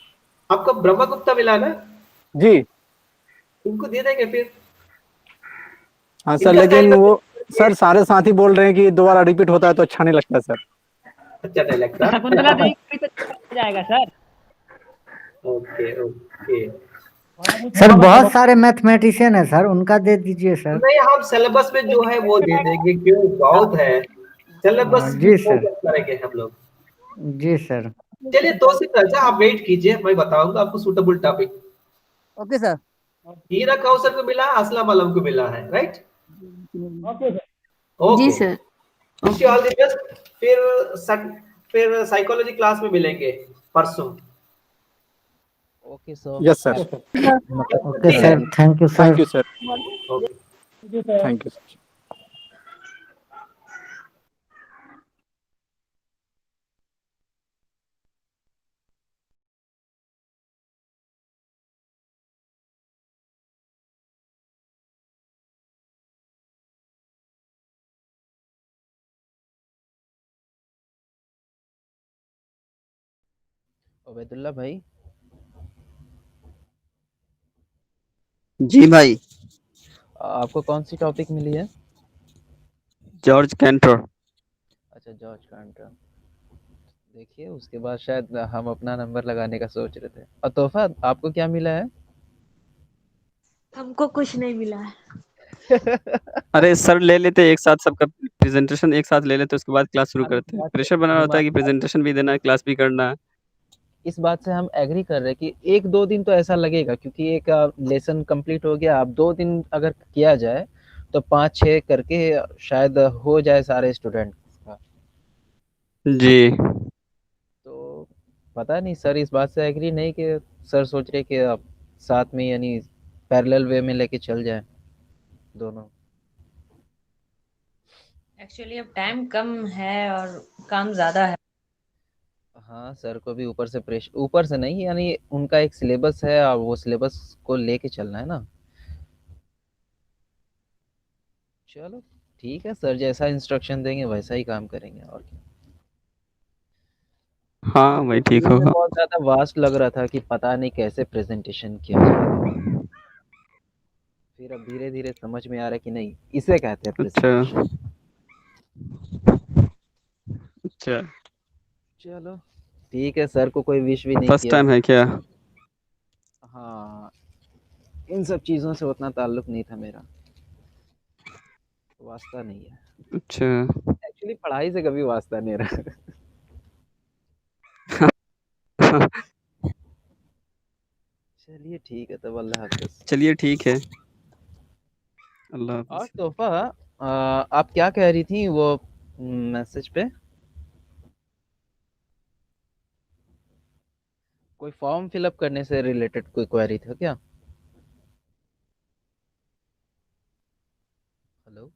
आपको ब्रह्मगुप्ता मिला ना,
जी
इनको दे देंगे फिर।
हाँ सर,
इनका स्टाइल
लेकिन वो
करके
सर सारे साथी बोल रहे हैं कि दोबारा रिपीट होता है तो अच्छा नहीं लगता सर।
अच्छा नहीं लगता।
शकुंतला देवी को भी तो हो जाएगा सर।
Okay okay.
सर बहुत सारे मैथमेटिशियन है सर, उनका दे दीजिए सर।
नहीं, हम सिलेबस में जो है वो दे देंगे, क्यों बहुत है सिलेबस में
जी सर,
फोकस करेंगे हम लोग।
जी सर।
चलिए तौसीफ राजा, आप वेट कीजिए, मैं बताऊंगा आपको suitable topic.
Okay sir.
Heera Kausar को मिला है, असलम आलम को मिला है, राइट?
जी
okay,
sir.
Wish you all the best. फिर साइकोलॉजी क्लास में मिलेंगे परसों।
Okay sir.
Yes sir.
Okay
ठीक है।
Sir, thank you
thank
sir.
You sir.
Okay.
Thank you sir.
Obaidullah भाई,
जी भाई।
आपको कौन सी टॉपिक मिली है?
George canter.
अच्छा, जॉर्ज कांटर। देखिए, उसके बाद शायद हम अपना नंबर लगाने का सोच रहे थे। और तोहफा, आपको क्या मिला है?
हमको कुछ नहीं मिला है।
अरे सर ले लेते एक साथ, सबका प्रेजेंटेशन एक साथ ले लेते, उसके बाद क्लास शुरू
हम इस
करते हैं।
बात से
प्रेशर बना होता है कि
हमारी
प्रेजेंटेशन भी देना है, क्लास भी करना है।
इस बात से हम एग्री कर रहे हैं कि 1-2 दिन तो ऐसा लगेगा, क्योंकि एक लेसन कंप्लीट हो गया। अब 2 दिन अगर किया जाए तो 5-6 करके शायद हो जाए सारे स्टूडेंट का।
जी।
तो पता नहीं, सर इस बात से एग्री नहीं कि सर सोच रहे कि आप साथ में यानी पैरेलल वे में लेके चल जाएं दोनों।
एक्चुअली अब टाइम कम है और काम ज्यादा है।
हाँ, सर को भी ऊपर से प्रेशर, ऊपर से नहीं यानी उनका एक सिलेबस है और वो सिलेबस को लेके चलना है ना। चलो ठीक है, सर जैसा इंस्ट्रक्शन देंगे वैसा ही काम करेंगे, और क्या।
हाँ वही ठीक
शुरू में
होगा।
बहुत ज़्यादा वास्ट लग रहा था कि पता नहीं कैसे प्रेजेंटेशन किया जाएगा। फिर अब धीरे-धीरे समझ में आ रहा है कि नहीं, इसे कहते हैं
अच्छा
प्रेजेंटेशन।
अच्छा।
चलो ठीक है, सर को कोई विश भी नहीं
फर्स्ट
किया।
टाइम है क्या?
हाँ, इन सब चीज़ों से उतना ताल्लुक नहीं था मेरा, वास्ता नहीं है।
अच्छा।
एक्चुअली पढ़ाई से कभी वास्ता नहीं रहा। चलिए ठीक है, तब अल्लाह हाफ़िज़।
चलिए ठीक है, अल्लाह
और
हाफिज।
तोहफ़ा, आप क्या कह रही थी वो मैसेज पे? कोई फॉर्म फिलअप करने से रिलेटेड कोई क्वेरी था क्या? हेलो?